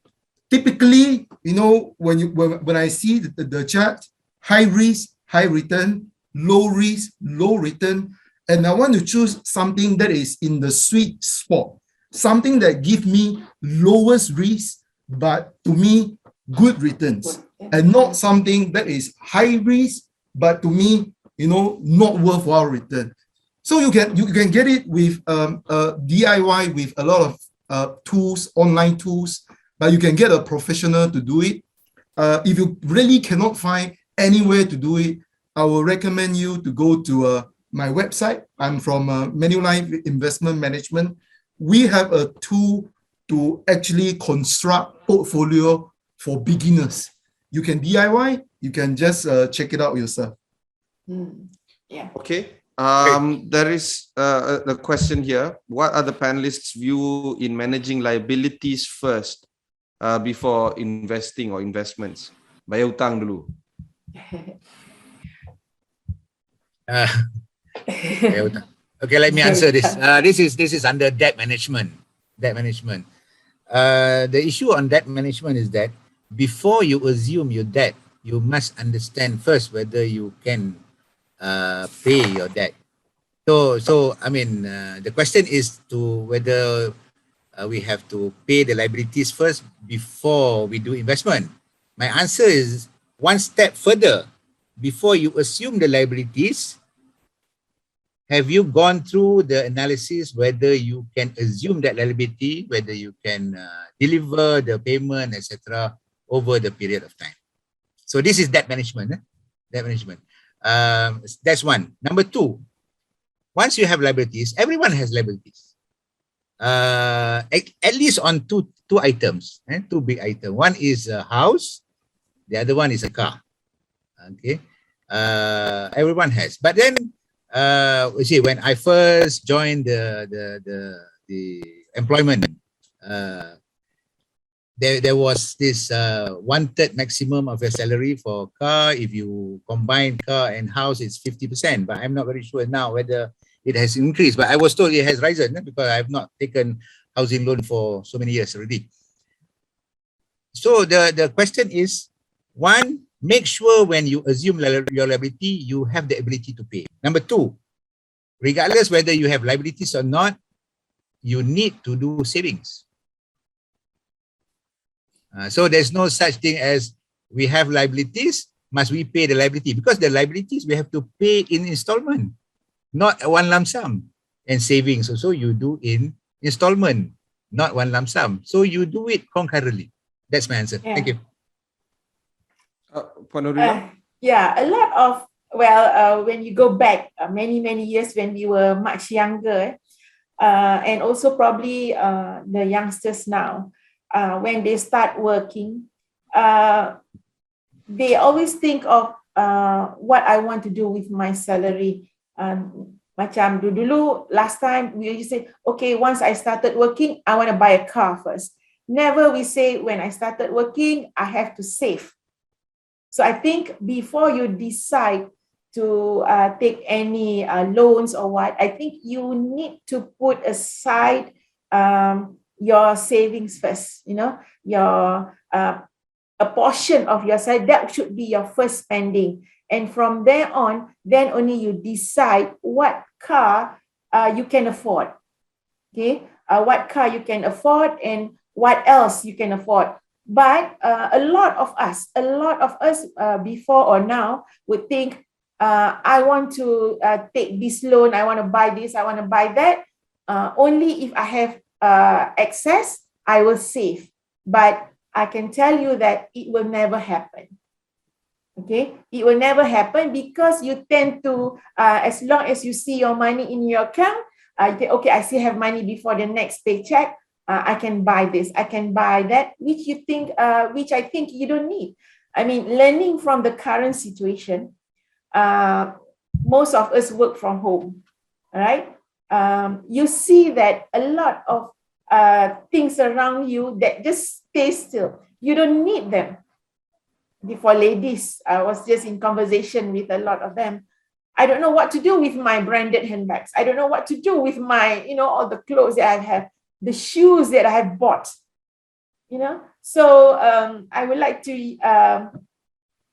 Typically, when I see the chart, high risk, high return, low risk, low return, and I want to choose something that is in the sweet spot, something that gives me lowest risk, but to me, good returns, and not something that is high risk, but to me, not worthwhile return. So you can get it with DIY with a lot of tools, online tools, but you can get a professional to do it. If you really cannot find anywhere to do it, I will recommend you to go to my website. I'm from Manulife Investment Management. We have a tool to actually construct portfolio for beginners. You can DIY, you can just check it out yourself. Yeah. Okay. There is a question here. What are the panelists' view in managing liabilities first before investing or investments? Bayar hutang dulu. Okay, let me answer this. This is under debt management. The issue on debt management is that before you assume your debt, you must understand first whether you can pay your debt. So I mean, the question is to whether we have to pay the liabilities first before we do investment. My answer is one step further. Before you assume the liabilities, have you gone through the analysis whether you can assume that liability, whether you can deliver the payment, etc., over the period of time? So this is debt management. Debt management. That's one. Number two, once you have liabilities, everyone has liabilities. At least on two items, two big items. One is a house, the other one is a car. Okay, everyone has. But then, you see, when I first joined the employment, there was this 1/3 maximum of your salary for car. If you combine car and house, it's 50%. But I'm not very sure now whether it has increased. But I was told it has risen because I have not taken housing loan for so many years already. So the question is, one, make sure when you assume your liability, you have the ability to pay. Number two, regardless whether you have liabilities or not, you need to do savings. So there's no such thing as we have liabilities, must we pay the liability? Because the liabilities we have to pay in installment, not one lump sum. And savings also you do in installment, not one lump sum. So you do it concurrently. That's my answer. Yeah. Thank you. Norilah? Yeah, a lot of, when you go back many years when we were much younger, and also probably the youngsters now, when they start working, they always think of what I want to do with my salary. Macam dulu last time we used to say, okay, once I started working, I want to buy a car first. Never we say when I started working, I have to save. So I think before you decide to take any loans or what, I think you need to put aside your savings first, you know, your a portion of your salary, that should be your first spending. And from there on, then only you decide what car you can afford. Okay, what car you can afford and what else you can afford. But a lot of us before or now would think, I want to take this loan, I want to buy this, I want to buy that. Only if I have excess, I will save. But I can tell you that it will never happen. Okay, it will never happen because you tend to, as long as you see your money in your account, you think, okay, I still have money before the next paycheck. I can buy this, I can buy that, which I think you don't need. I mean, learning from the current situation, most of us work from home, right? You see that a lot of things around you that just stay still. You don't need them. For ladies, I was just in conversation with a lot of them. I don't know what to do with my branded handbags. I don't know what to do with my, you know, all the clothes that I have, the shoes that I have bought, you know. So I would like to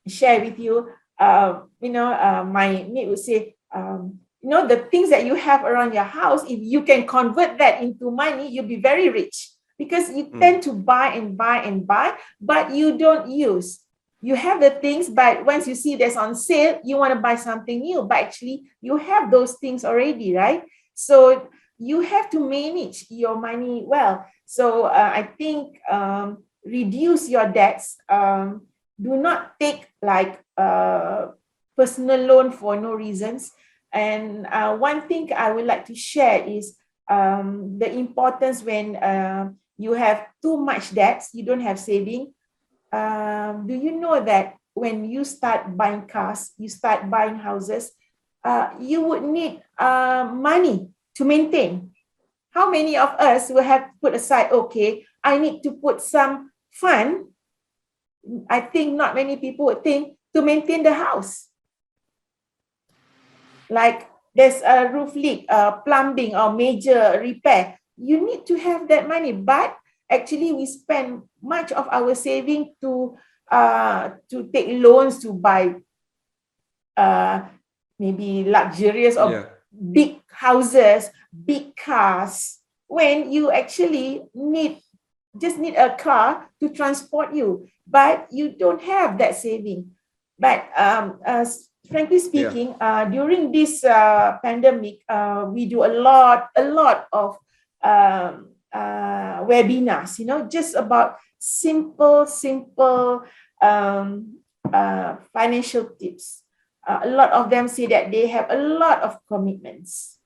share with you, my mate would say, you know, the things that you have around your house, if you can convert that into money, you'll be very rich, because you tend to buy and buy and buy, but you don't use. You have the things, but once you see there's on sale, you want to buy something new, but actually you have those things already, right? So you have to manage your money well. So I think reduce your debts. Do not take like personal loan for no reasons. And one thing I would like to share is the importance when you have too much debts, you don't have saving. Do you know that when you start buying cars, you start buying houses, you would need money to maintain? How many of us will have to put aside, okay, I need to put some fund? I think not many people would think, to maintain the house. Like there's a roof leak, plumbing or major repair. You need to have that money, but actually we spend much of our saving to take loans to buy maybe luxurious or big houses, big cars, when you actually just need a car to transport you, but you don't have that saving. But frankly speaking, during this pandemic, we do a lot of webinars, you know, just about simple financial tips. A lot of them say that they have a lot of commitments,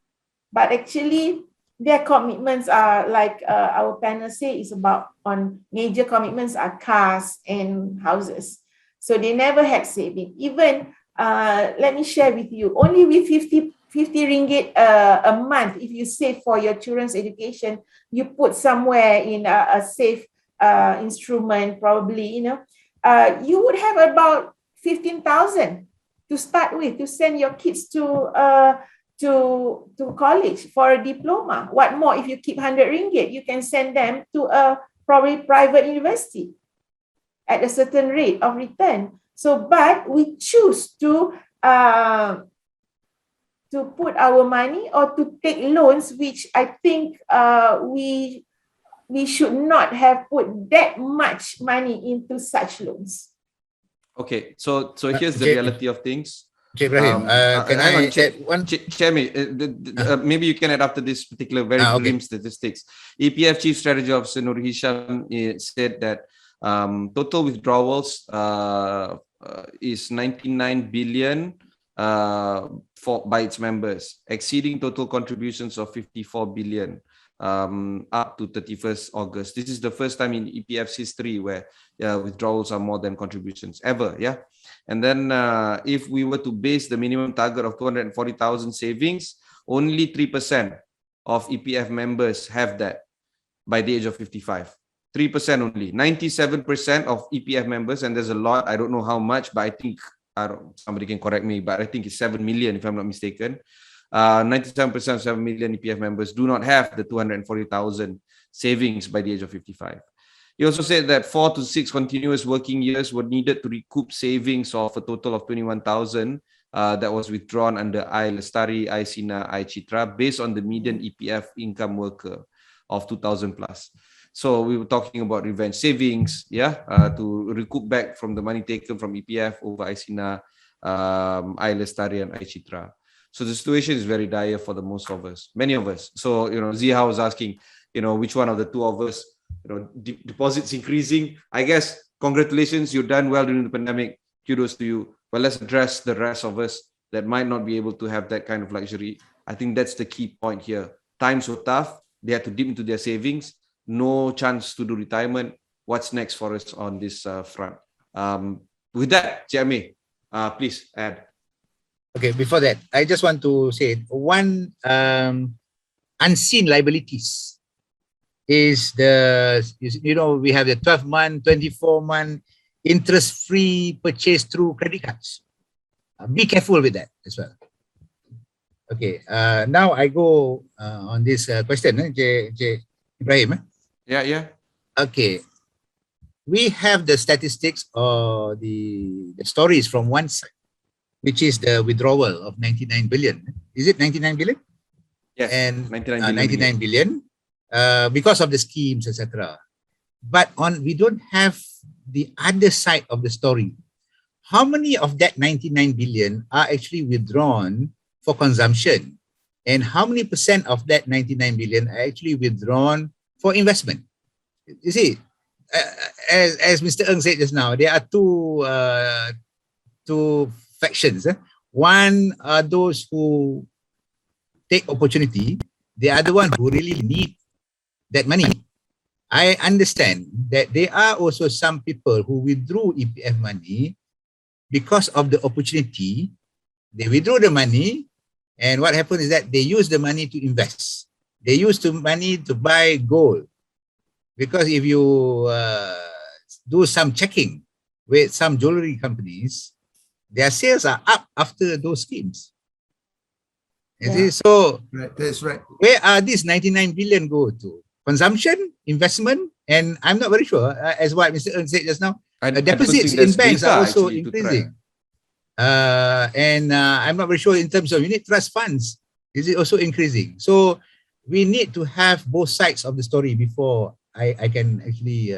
but actually their commitments are like our panel say is about on major commitments are cars and houses. So they never had saving. Even let me share with you, only with 50 ringgit a month, if you save for your children's education, you put somewhere in a safe instrument, probably, you know, you would have about 15,000 to start with, to send your kids to college for a diploma. What more, if you keep 100 ringgit, you can send them to a probably private university at a certain rate of return. So, but we choose to put our money or to take loans, which I think we should not have put that much money into such loans. Okay, so here's the reality of things. Ibrahim, can I add one? Chairman, maybe you can add after this particular very grim statistics. EPF Chief Strategy Officer Nur Hisham said that total withdrawals is 99 billion by its members, exceeding total contributions of 54 billion. up to 31st August. This is the first time in EPF's history where withdrawals are more than contributions ever. Yeah. And then if we were to base the minimum target of 240,000 savings, only 3% of EPF members have that by the age of 55. 3% only. 97% of EPF members, and there's a lot, I don't know how much, but I think, somebody can correct me, but I think it's 7 million if I'm not mistaken. 97% of 7 million EPF members do not have the 240,000 savings by the age of 55. He also said that 4 to 6 continuous working years were needed to recoup savings of a total of 21,000 that was withdrawn under Lestari, Sina, Chitra based on the median EPF income worker of 2,000 plus. So we were talking about revenge savings, to recoup back from the money taken from EPF over Sina, Lestari, and Chitra. So the situation is very dire for the most of us, many of us. So, Ziha was asking, which one of the two of us, deposits increasing. I guess, congratulations, you've done well during the pandemic. Kudos to you. But let's address the rest of us that might not be able to have that kind of luxury. I think that's the key point here. Times were tough. They had to dip into their savings. No chance to do retirement. What's next for us on this front? With that, Ameer, please add. Okay, before that, I just want to say one unseen liabilities is we have the 12-month, 24-month interest-free purchase through credit cards. Be careful with that as well. Okay, now I go on this question, Ibrahim. Yeah. Okay, we have the statistics or the stories from one side, which is the withdrawal of 99 billion. Is it 99 billion? Yes, and 99 billion because of the schemes, etc. But we don't have the other side of the story. How many of that 99 billion are actually withdrawn for consumption? And how many percent of that 99 billion are actually withdrawn for investment? You see, as Mr. Ng said just now, there are two factions. One are those who take opportunity. The other one who really need that money. I understand that there are also some people who withdrew EPF money because of the opportunity. They withdrew the money, and what happened is that they use the money to invest. They use the money to buy gold. Because if you do some checking with some jewelry companies, their sales are up after those schemes. You see? So, right, that's right. Where are these 99 billion go to? Consumption, investment, and I'm not very sure, as what Mr. Ng said just now, deposits in banks are also increasing. And I'm not very sure in terms of unit trust funds, is it also increasing? So we need to have both sides of the story before I can actually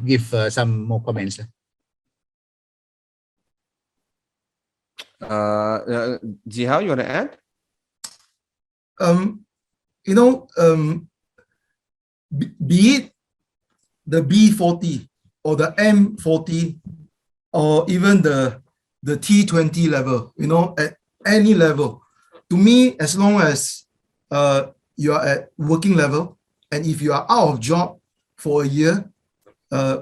give some more comments. Ziha, you want to add? Be it the B40 or the M40 or even the T20 level, at any level, to me, as long as you are at working level, and if you are out of job for a year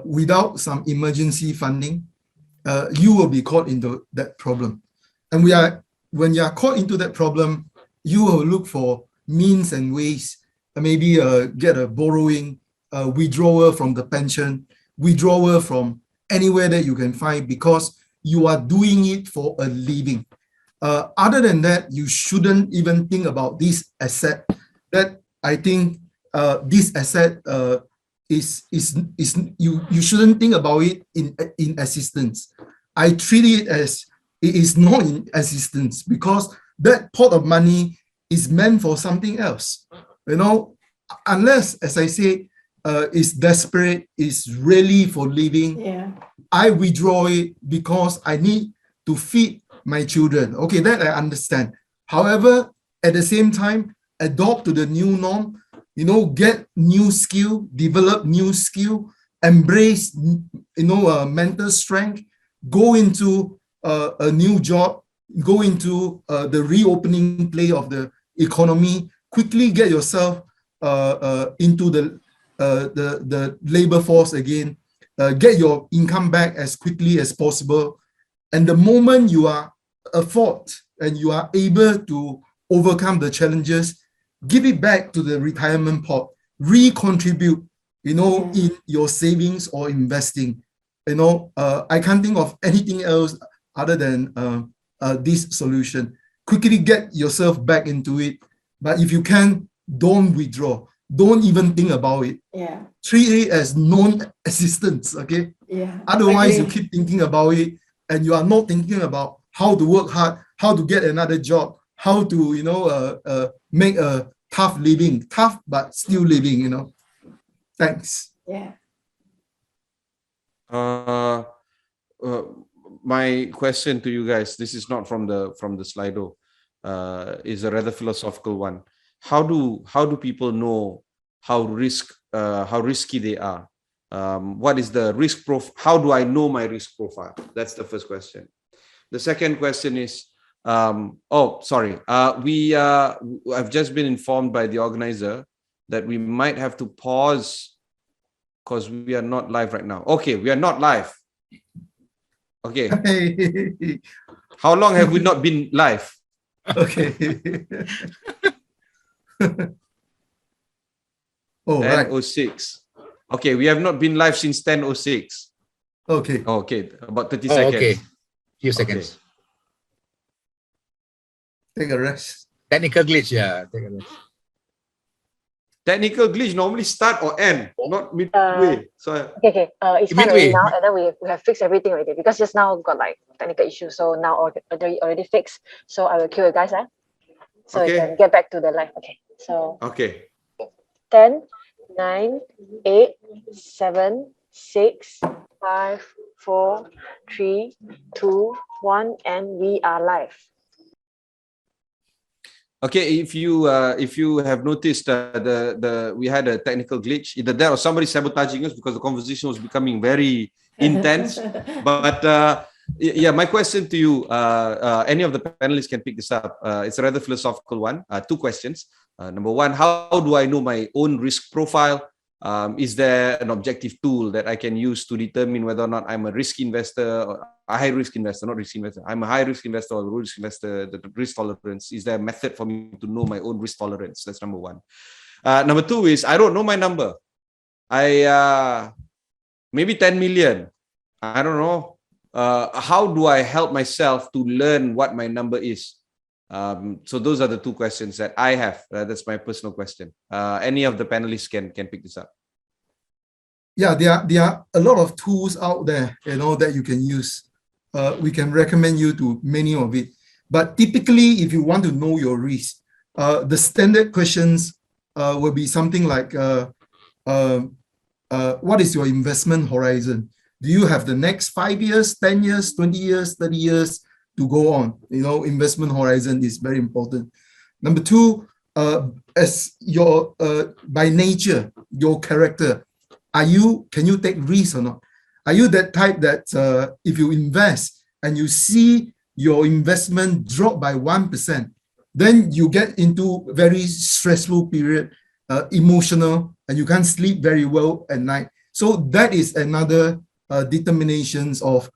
without some emergency funding, you will be caught into that problem. And when you are caught into that problem, you will look for means and ways, maybe get a borrowing, withdrawal from the pension, withdrawal from anywhere that you can find, because you are doing it for a living. Other than that, you shouldn't even think about this asset. That I think this asset you shouldn't think about it in assistance. I treat it as it is not in assistance, because that pot of money is meant for something else. Unless, as I say, it's desperate, it's really for living. I withdraw it because I need to feed my children. Okay, that I understand. However, at the same time, adopt to the new norm, get new skill, develop new skill, embrace, mental strength, go into a new job, go into the reopening play of the economy, quickly get yourself into the labor force again, get your income back as quickly as possible. And the moment you are afford and you are able to overcome the challenges, give it back to the retirement pot, recontribute, in your savings or investing. I can't think of anything else other than this solution. Quickly get yourself back into it. But if you can, don't withdraw. Don't even think about it. Yeah. Treat it as non-existence, okay? Yeah. Otherwise, you Agree. keep thinking about it and you are not thinking about how to work hard, how to get another job, how to, make a tough living, tough but still living, Thanks. Yeah. My question to you guys, this is not from the Slido, is a rather philosophical one. How do people know how risky they are? What is the risk profile? How do I know my risk profile? That's the first question. The second question is, I've just been informed by the organizer that we might have to pause because we are not live right now. Okay, we are not live. Okay. How long have we not been live? Okay. Oh, right. 10:06. Okay, we have not been live since 10:06. Okay. Okay, about 30 seconds. Okay. Few seconds. Take a rest. Technical glitch, yeah. Take a rest. Technical glitch normally start or end, not midway. Okay. It's fine Midway. already now, and then we have fixed everything already because just now got like technical issues. So now already fixed. So I will cue you guys, so Okay. you can get back to the live. Okay. So Okay. 10, 9, 8, 7, 6, 5, 4, 3, 2, 1, and we are live. Okay, if you have noticed, we had a technical glitch. Either that or somebody sabotaging us because the conversation was becoming very intense. But yeah, my question to you, any of the panelists can pick this up. It's a rather philosophical one. Two questions. Number one, how do I know my own risk profile? Is there an objective tool that I can use to determine whether or not I'm a risk investor or a high risk investor, not risk investor? I'm a high risk investor or a low risk investor, the risk tolerance. Is there a method for me to know my own risk tolerance? That's number one. Number two is, I don't know my number. Maybe 10 million. I don't know. How do I help myself to learn what my number is? So those are the two questions that I have. That's my personal question. Any of the panelists can pick this up. Yeah, there are a lot of tools out there, that you can use. We can recommend you to many of it. But typically, if you want to know your risk, the standard questions will be something like, what is your investment horizon? Do you have the next 5 years, 10 years, 20 years, 30 years to go on? Investment horizon is very important. Number two, as your by nature, your character, can you take risks or not? Are you that type that if you invest and you see your investment drop by 1%, then you get into very stressful period, emotional, and you can't sleep very well at night. So that is another determinations of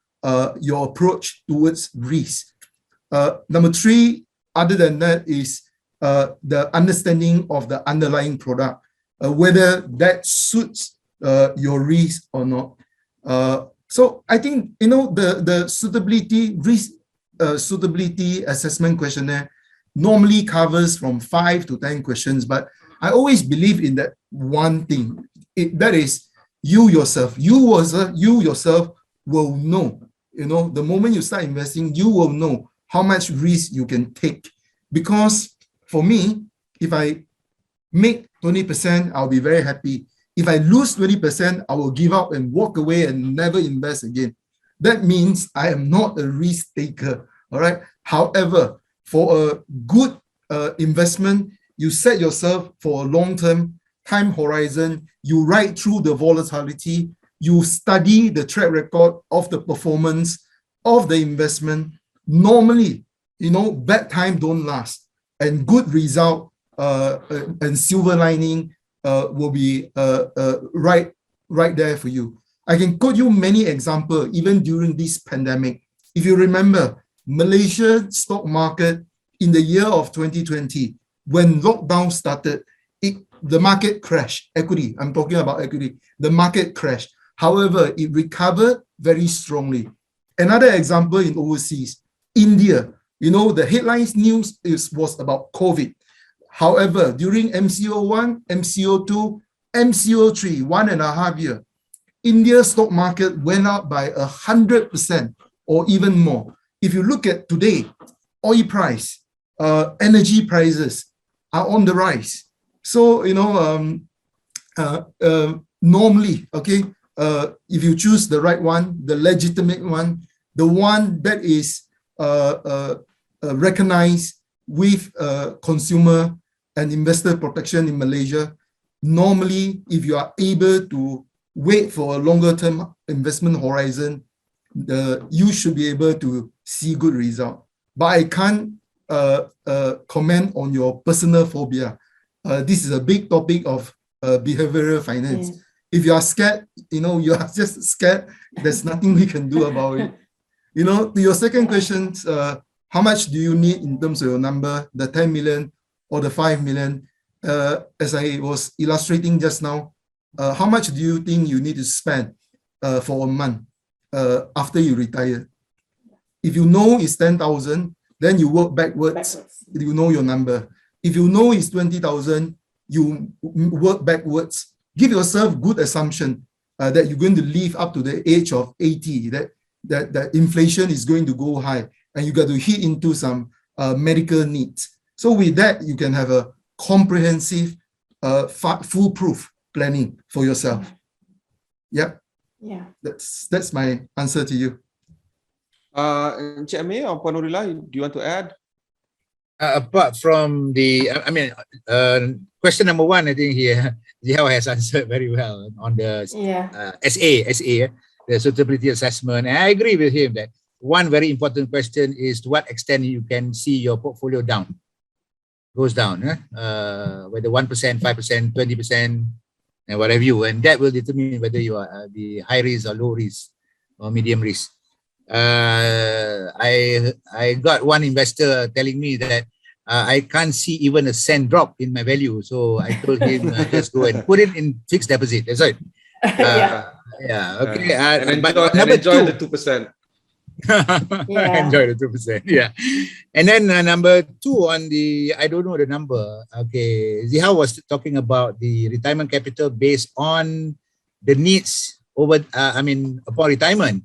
your approach towards risk. Number three, other than that, is the understanding of the underlying product, whether that suits your risk or not. So I think the suitability assessment questionnaire normally covers from 5 to 10 questions, but I always believe in that one thing. That is, you yourself will know. The moment you start investing, you will know how much risk you can take. Because for me, if I make 20%, I'll be very happy. If I lose 20%, I will give up and walk away and never invest again. That means I am not a risk taker. All right. However, for a good investment, you set yourself for a long-term time horizon. You ride through the volatility. You study the track record of the performance of the investment. Normally, bad time don't last, and good result and silver lining will be right there for you. I can quote you many examples, even during this pandemic. If you remember, Malaysia stock market in the year of 2020, when lockdown started, the market crashed. Equity, I'm talking about equity. The market crashed. However, it recovered very strongly. Another example in overseas, India, you know, the headlines news was about COVID. However, during MCO1, MCO2, MCO3, 1.5 years, India's stock market went up by 100% or even more. If you look at today, oil price, energy prices are on the rise. So, you know, normally, okay, if you choose the right one, the legitimate one, the one that is recognized with consumer and investor protection in Malaysia, normally, if you are able to wait for a longer term investment horizon, you should be able to see good result. But I can't comment on your personal phobia. This is a big topic of behavioral finance. Yeah. If you are scared, you know, you are just scared, there's nothing we can do about it. You know, to your second question, how much do you need in terms of your number, the 10 million or the 5 million? As I was illustrating just now, how much do you think you need to spend for a month after you retire? If you know it's 10,000, then you work backwards. You know your number. If you know it's 20,000, you work backwards. Give yourself good assumption that you're going to live up to the age of 80, that inflation is going to go high, and you got to hit into some medical needs. So with that, you can have a comprehensive, foolproof planning for yourself. Yep. Yeah. That's my answer to you. Encik Ameer or Puan Norilah, do you want to add? Apart from the, I mean, question number one, I think here, Zihao has answered very well on the SA, the suitability assessment. And I agree with him that one very important question is to what extent you can see your portfolio goes down, whether 1%, 5%, 20%, and whatever you, and that will determine whether you are the high risk or low risk or medium risk. I got one investor telling me that I can't see even a cent drop in my value, so I told him just go and put it in fixed deposit. That's right. Yeah. Okay. And enjoy the 2%. Enjoy the 2%. Yeah. And then number two on the, I don't know the number. Okay. Zihao was talking about the retirement capital based on the needs over, upon retirement.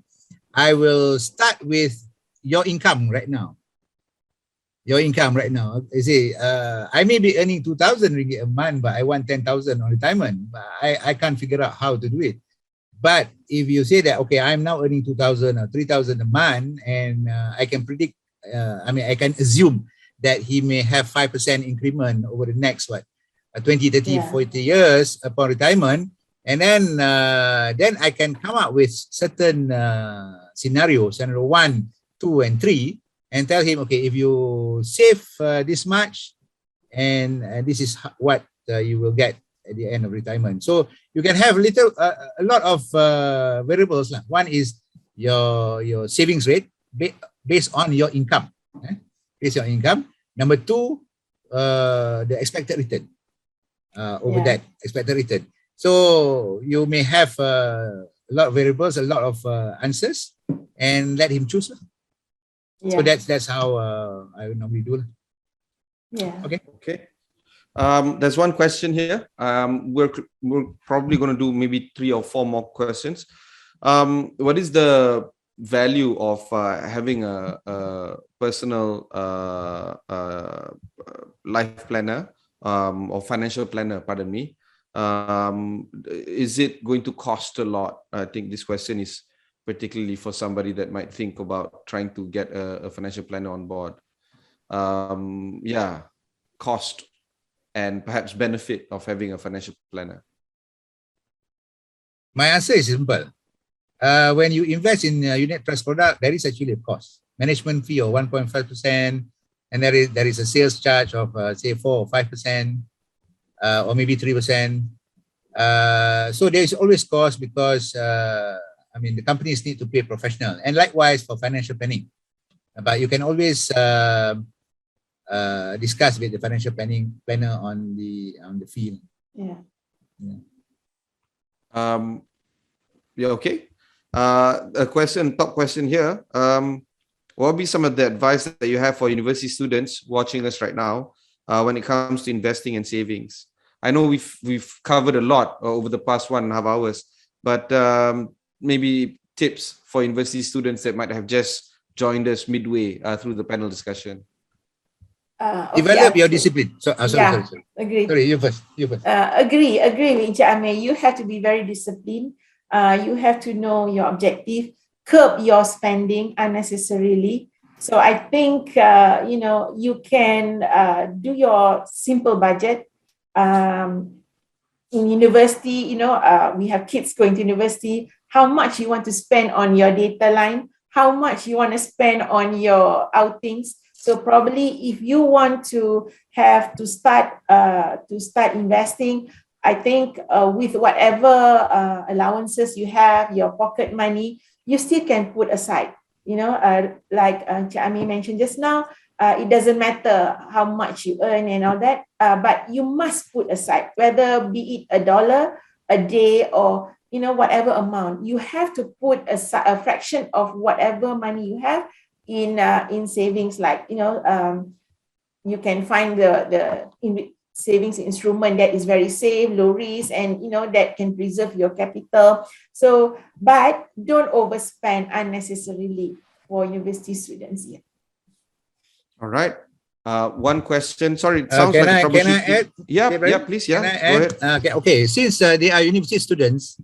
I will start with your income right now. Your income right now. I say, I may be earning 2,000 ringgit a month, but I want 10,000 on retirement. I can't figure out how to do it. But if you say that, okay, I'm now earning 2,000 or 3,000 a month, and I can predict, I can assume that he may have 5% increment over the next, 20, 30, 40 years upon retirement. And then I can come up with certain scenarios, scenario 1, 2, and 3, and tell him, okay, if you save this much, and this is what you will get at the end of retirement. So you can have a lot of variables. One is your savings rate based on your income. Based on income. Number two, the expected return over that expected return. So you may have a lot of variables, a lot of answers, and let him choose. So that's how I would normally do. Yeah. Okay. There's one question here. We're probably going to do maybe 3 or 4 more questions. What is the value of having a personal life planner or financial planner? Pardon me. Is it going to cost a lot? I think this question is particularly for somebody that might think about trying to get a financial planner on board. Cost and perhaps benefit of having a financial planner. My answer is simple. When you invest in a unit trust product, there is actually a cost. Management fee of 1.5%, and there is a sales charge of say 4 or 5%, or maybe 3%. So there is always cost because I mean the companies need to pay professional, and likewise for financial planning. But you can always discuss with the financial planner on the fee. Yeah. Yeah, okay. Top question here. What would be some of the advice that you have for university students watching us right now when it comes to investing and savings? I know we've covered a lot over the past 1.5 hours, but maybe tips for university students that might have just joined us midway through the panel discussion. Develop your discipline. Sorry. Agree. Sorry, you first. Agree with Encik Ameer. You have to be very disciplined. You have to know your objective, curb your spending unnecessarily. So I think, you can do your simple budget. In university, we have kids going to university. How much you want to spend on your data line? How much you want to spend on your outings? So probably if you want to have to start investing, I think with whatever allowances you have, your pocket money, you still can put aside. Like Encik Ameer mentioned just now, it doesn't matter how much you earn and all that, but you must put aside, whether be it $1 a day or whatever amount. You have to put aside a fraction of whatever money you have in savings. Like you can find the savings instrument that is very safe, low risk, and that can preserve your capital. So, but don't overspend unnecessarily for university students. Yeah. All right. One question. Sorry, it sounds can like I add? Yeah, Ibrahim? please. Yeah, Can I go add? ahead. Okay. Since they are university students,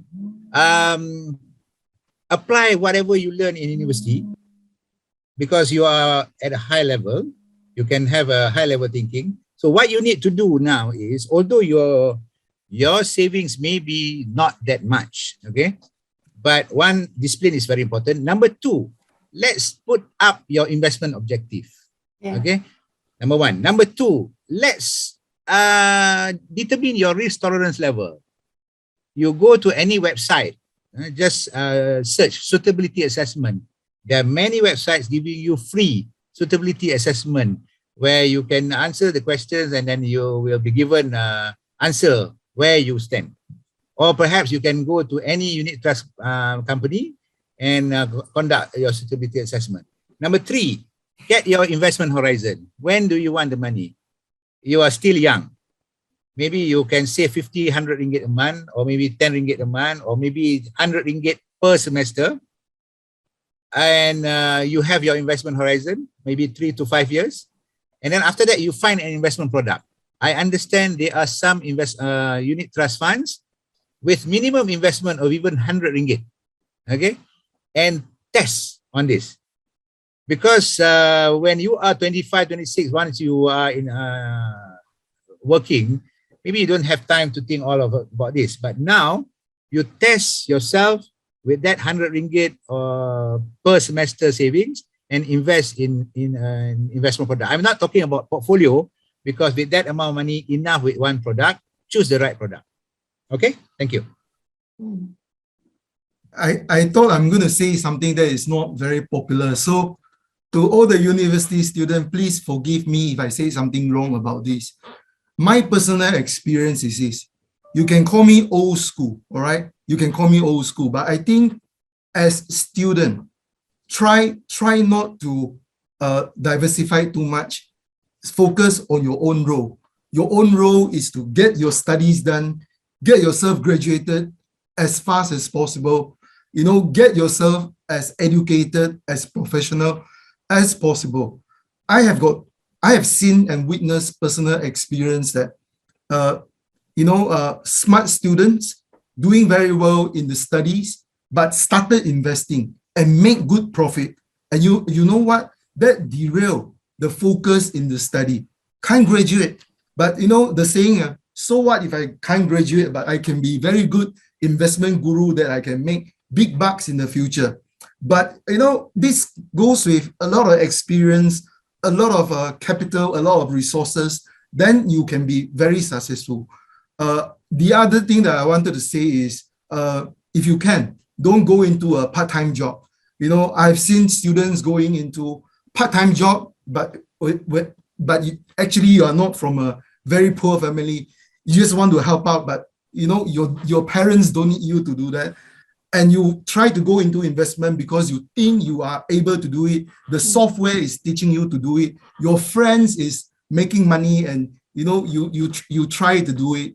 apply whatever you learn in university, because you are at a high level. You can have a high level thinking. So what you need to do now is, although your savings may be not that much, okay, but one, discipline is very important. Number two, let's put up your investment objective. Yeah. Okay, number one. Number two, let's determine your risk tolerance level. You go to any website, just search suitability assessment. There are many websites giving you free suitability assessment where you can answer the questions and then you will be given answer where you stand. Or perhaps you can go to any unit trust company and conduct your suitability assessment. Number three, get your investment horizon. When do you want the money? You are still young. Maybe you can save 50, 100 ringgit a month, or maybe 10 ringgit a month, or maybe 100 ringgit per semester. And you have your investment horizon, maybe 3 to 5 years. And then after that, you find an investment product. I understand there are some unit trust funds with minimum investment of even 100 ringgit. Okay. And test on this. Because when you are 25, 26, once you are in working, maybe you don't have time to think all about this. But now you test yourself with that 100 ringgit per semester savings and invest in an investment product. I'm not talking about portfolio, because with that amount of money, enough with one product, choose the right product. Okay, thank you. I thought I'm going to say something that is not very popular. So to all the university students, please forgive me if I say something wrong about this. My personal experience is this. You can call me old school, all right? You can call me old school, but I think as student, try not to diversify too much. Focus on your own role. Your own role is to get your studies done, get yourself graduated as fast as possible, get yourself as educated, as professional as possible. I have seen and witnessed personal experience that, smart students doing very well in the studies, but started investing and make good profit. And you know what? That derail the focus in the study. Can't graduate. But the saying, so what if I can't graduate, but I can be very good investment guru that I can make big bucks in the future. But this goes with a lot of experience a lot of capital, a lot of resources, then you can be very successful. The other thing that I wanted to say is, if you can, don't go into a part-time job. You know, I've seen students going into part-time job, but actually you are not from a very poor family. You just want to help out, but you know, your parents don't need you to do that. And you try to go into investment because you think you are able to do it. The software is teaching you to do it. Your friends is making money, and you know, you try to do it.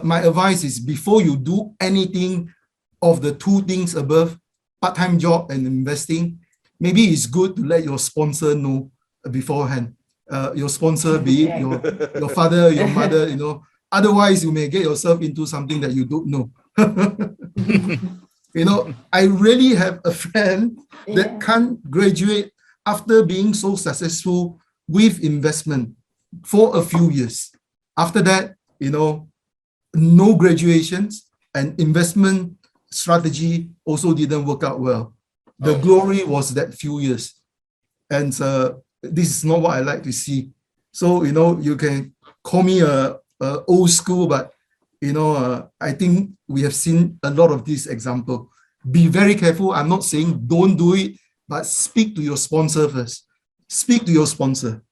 My advice is, before you do anything of the two things above, part-time job and investing, maybe it's good to let your sponsor know beforehand. Your sponsor, be it your father, your mother, you know. Otherwise, you may get yourself into something that you don't know. You know, I really have a friend that can't graduate after being so successful with investment for a few years. After that, you know, no graduations, and investment strategy also didn't work out well. The glory was that few years. And this is not what I like to see. So, you know, you can call me a old school, but you know, I think we have seen a lot of this example. Be very careful. I'm not saying don't do it, but speak to your sponsor first. Speak to your sponsor.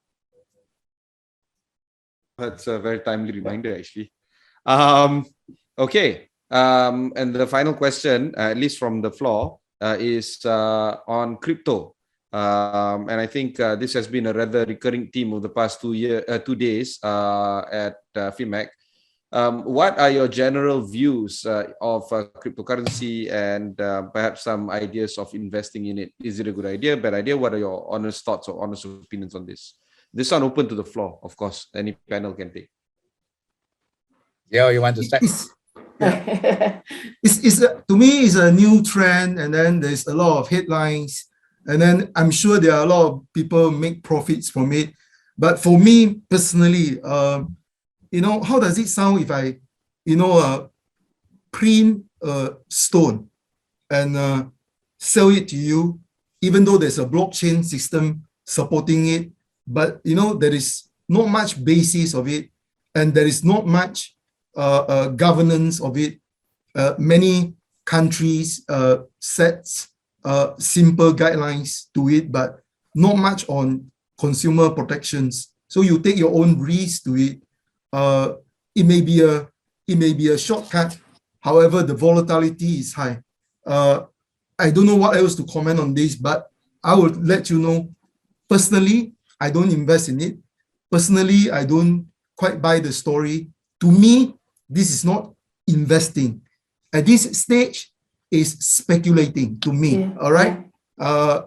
That's a very timely reminder, actually. Okay. And the final question, at least from the floor, is on crypto. And I think this has been a rather recurring theme of the past 2 days at FIMMAC. What are your general views of cryptocurrency, and perhaps some ideas of investing in it? Is it a good idea, bad idea? What are your honest thoughts or honest opinions on this? This one open to the floor, of course. Any panel can take. Yeah, you want to start? To me, it's a new trend, and then there's a lot of headlines, and then I'm sure there are a lot of people make profits from it. But for me personally, you know, how does it sound if I, you know, print a stone and sell it to you, even though there's a blockchain system supporting it, but you know, there is not much basis of it, and there is not much governance of it. Many countries set simple guidelines to it, but not much on consumer protections. So you take your own risk to it. It may be a shortcut. However, the volatility is high. I don't know what else to comment on this, but I will let you know. Personally, I don't invest in it. Personally, I don't quite buy the story. To me, this is not investing. At this stage, is speculating to me. All right,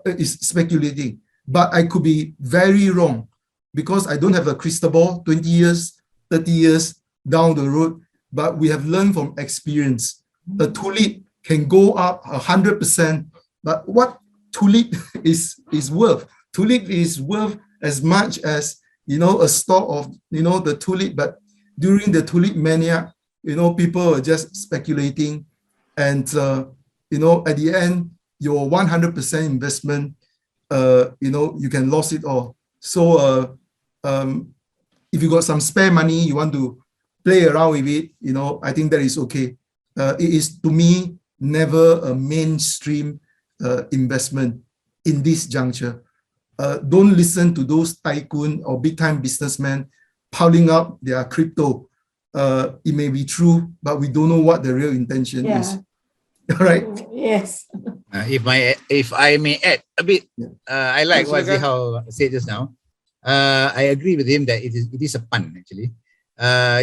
it's speculating, but I could be very wrong because I don't have a crystal ball. 20 years, 30 years down the road, but we have learned from experience. The tulip can go up 100%, but what tulip is worth? Tulip is worth as much as, you know, a stock of, you know, the tulip. But during the tulip mania, you know, people are just speculating, and you know, at the end, your 100% investment, you know, you can lose it all. So if you got some spare money, you want to play around with it, you know, I think that is okay. It is, to me, never a mainstream investment in this juncture. Don't listen to those tycoon or big-time businessmen piling up their crypto. It may be true, but we don't know what the real intention is. All right. Yes. If I may add a bit, I like what Zihao said just now. I agree with him that it is a pun actually.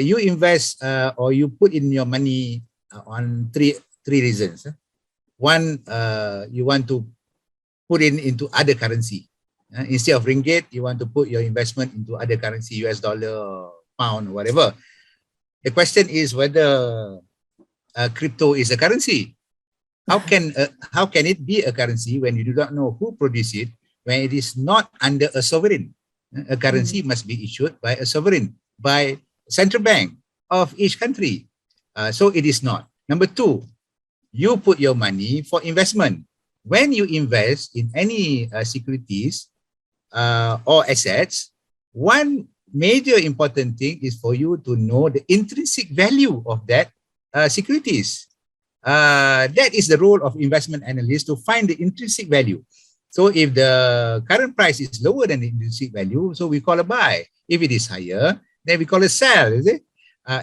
You invest or you put in your money on three reasons. One, you want to put into other currency. Instead of ringgit, you want to put your investment into other currency, US dollar, or pound, or whatever. The question is whether crypto is a currency. How can it be a currency when you do not know who produced it, when it is not under a sovereign? A currency must be issued by a sovereign, by central bank of each country. So it is not. Number two, you put your money for investment. When you invest in any securities, or assets, one major important thing is for you to know the intrinsic value of that securities. That is the role of investment analyst, to find the intrinsic value. So if the current price is lower than the intrinsic value, so we call a buy. If it is higher, then we call a sell, is it?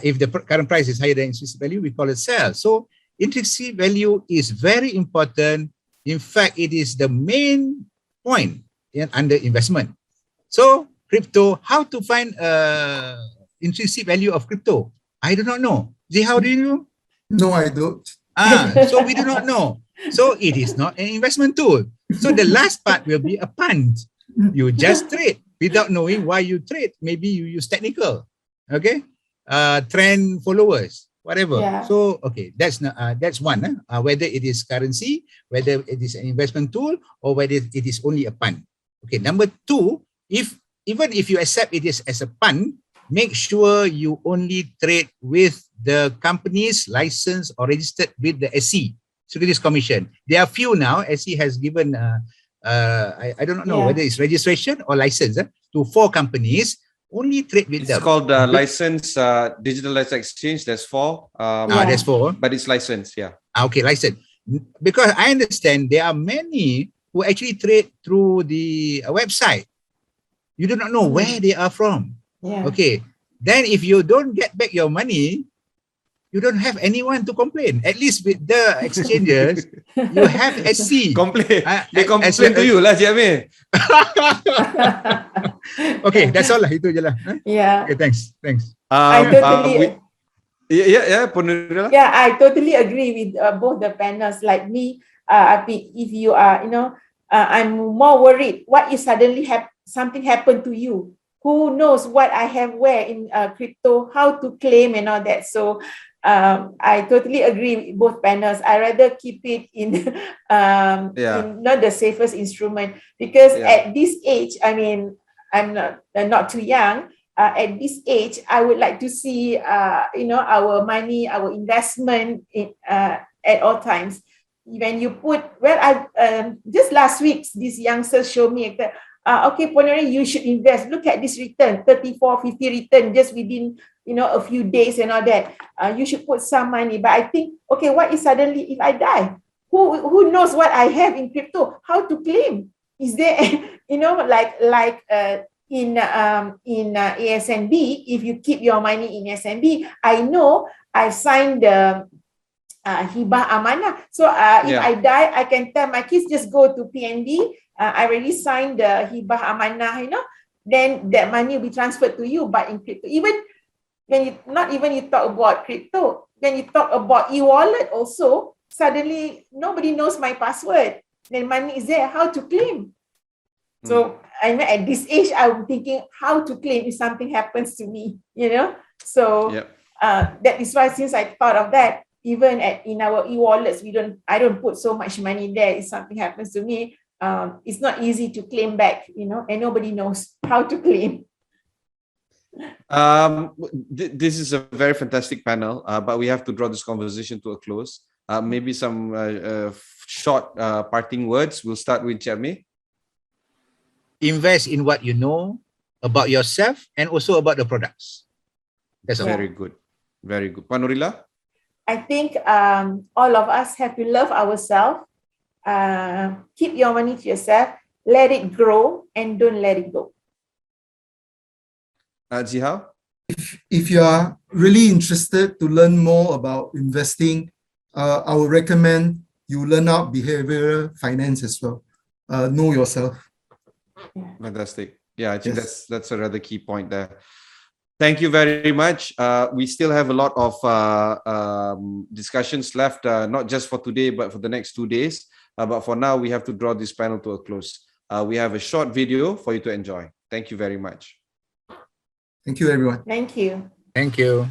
If the current price is higher than intrinsic value, we call it sell. So intrinsic value is very important. In fact, it is the main point under investment. So crypto, how to find intrinsic value of crypto? I do not know. Zee, how do you know? No, I don't. So we do not know. So it is not an investment tool. So the last part will be a punt. You just trade without knowing why you trade. Maybe you use technical, okay? Trend followers, whatever. Yeah. So okay, that's one. Whether it is currency, whether it is an investment tool, or whether it is only a punt. Okay. Number two, even if you accept it is as a punt, make sure you only trade with the companies licensed or registered with the SC, Securities Commission. There are few now. SC has given, I don't know whether it's registration or license to 4 companies. Only trade with them. It's called license, digital license exchange. There's 4. There's 4. But it's licensed, yeah. Okay, license. Because I understand there are many who actually trade through the website. You do not know where they are from. Yeah. Okay. Then if you don't get back your money, you don't have anyone to complain. At least with the exchanges, you have SC. Complain. They complain to you lah, Cik Ameer. Okay, that's all lah. Itu je lah. Yeah. Okay, thanks. I totally. Norilah. Yeah, I totally agree with both the panels. Like me, if you are, I'm more worried. What if suddenly something happened to you? Who knows what I have where in crypto, how to claim and all that. So I totally agree with both panels. I rather keep it in, not the safest instrument, because at this age, I mean, I'm not too young. At this age, I would like to see, our money, our investment at all times. When you put, just last week, these youngsters showed me that, okay, Ponori, you should invest. Look at this return, 34, 50 return just within, a few days and all that. You should put some money. But I think, okay, what if suddenly if I die? Who knows what I have in crypto? How to claim? Is there, like in ASNB, if you keep your money in ASNB, I know I've signed the hibah amanah. So if I die, I can tell my kids, just go to PNB. I already signed the hibah amanah, then that money will be transferred to you. But in crypto, even when you talk about crypto, when you talk about e-wallet also, suddenly nobody knows my password. Then money is there, how to claim? So I mean, at this age, I'm thinking how to claim if something happens to me, So that is why, since I thought of that, even in our e-wallets, I don't put so much money there. If something happens to me, it's not easy to claim back, and nobody knows how to claim. This is a very fantastic panel, but we have to draw this conversation to a close. Maybe some short parting words. We'll start with Ameer. Invest in what you know about yourself and also about the products. That's all. Very good. Very good. Norilah? I think all of us have to love ourselves. Keep your money to yourself, let it grow, and don't let it go. Zihao? If you are really interested to learn more about investing, I would recommend you learn out behavioral finance as well. Know yourself. Fantastic. Yeah, I think that's a rather key point there. Thank you very much. We still have a lot of discussions left, not just for today, but for the next 2 days. But for now, we have to draw this panel to a close. We have a short video for you to enjoy. Thank you very much. Thank you, everyone. Thank you. Thank you.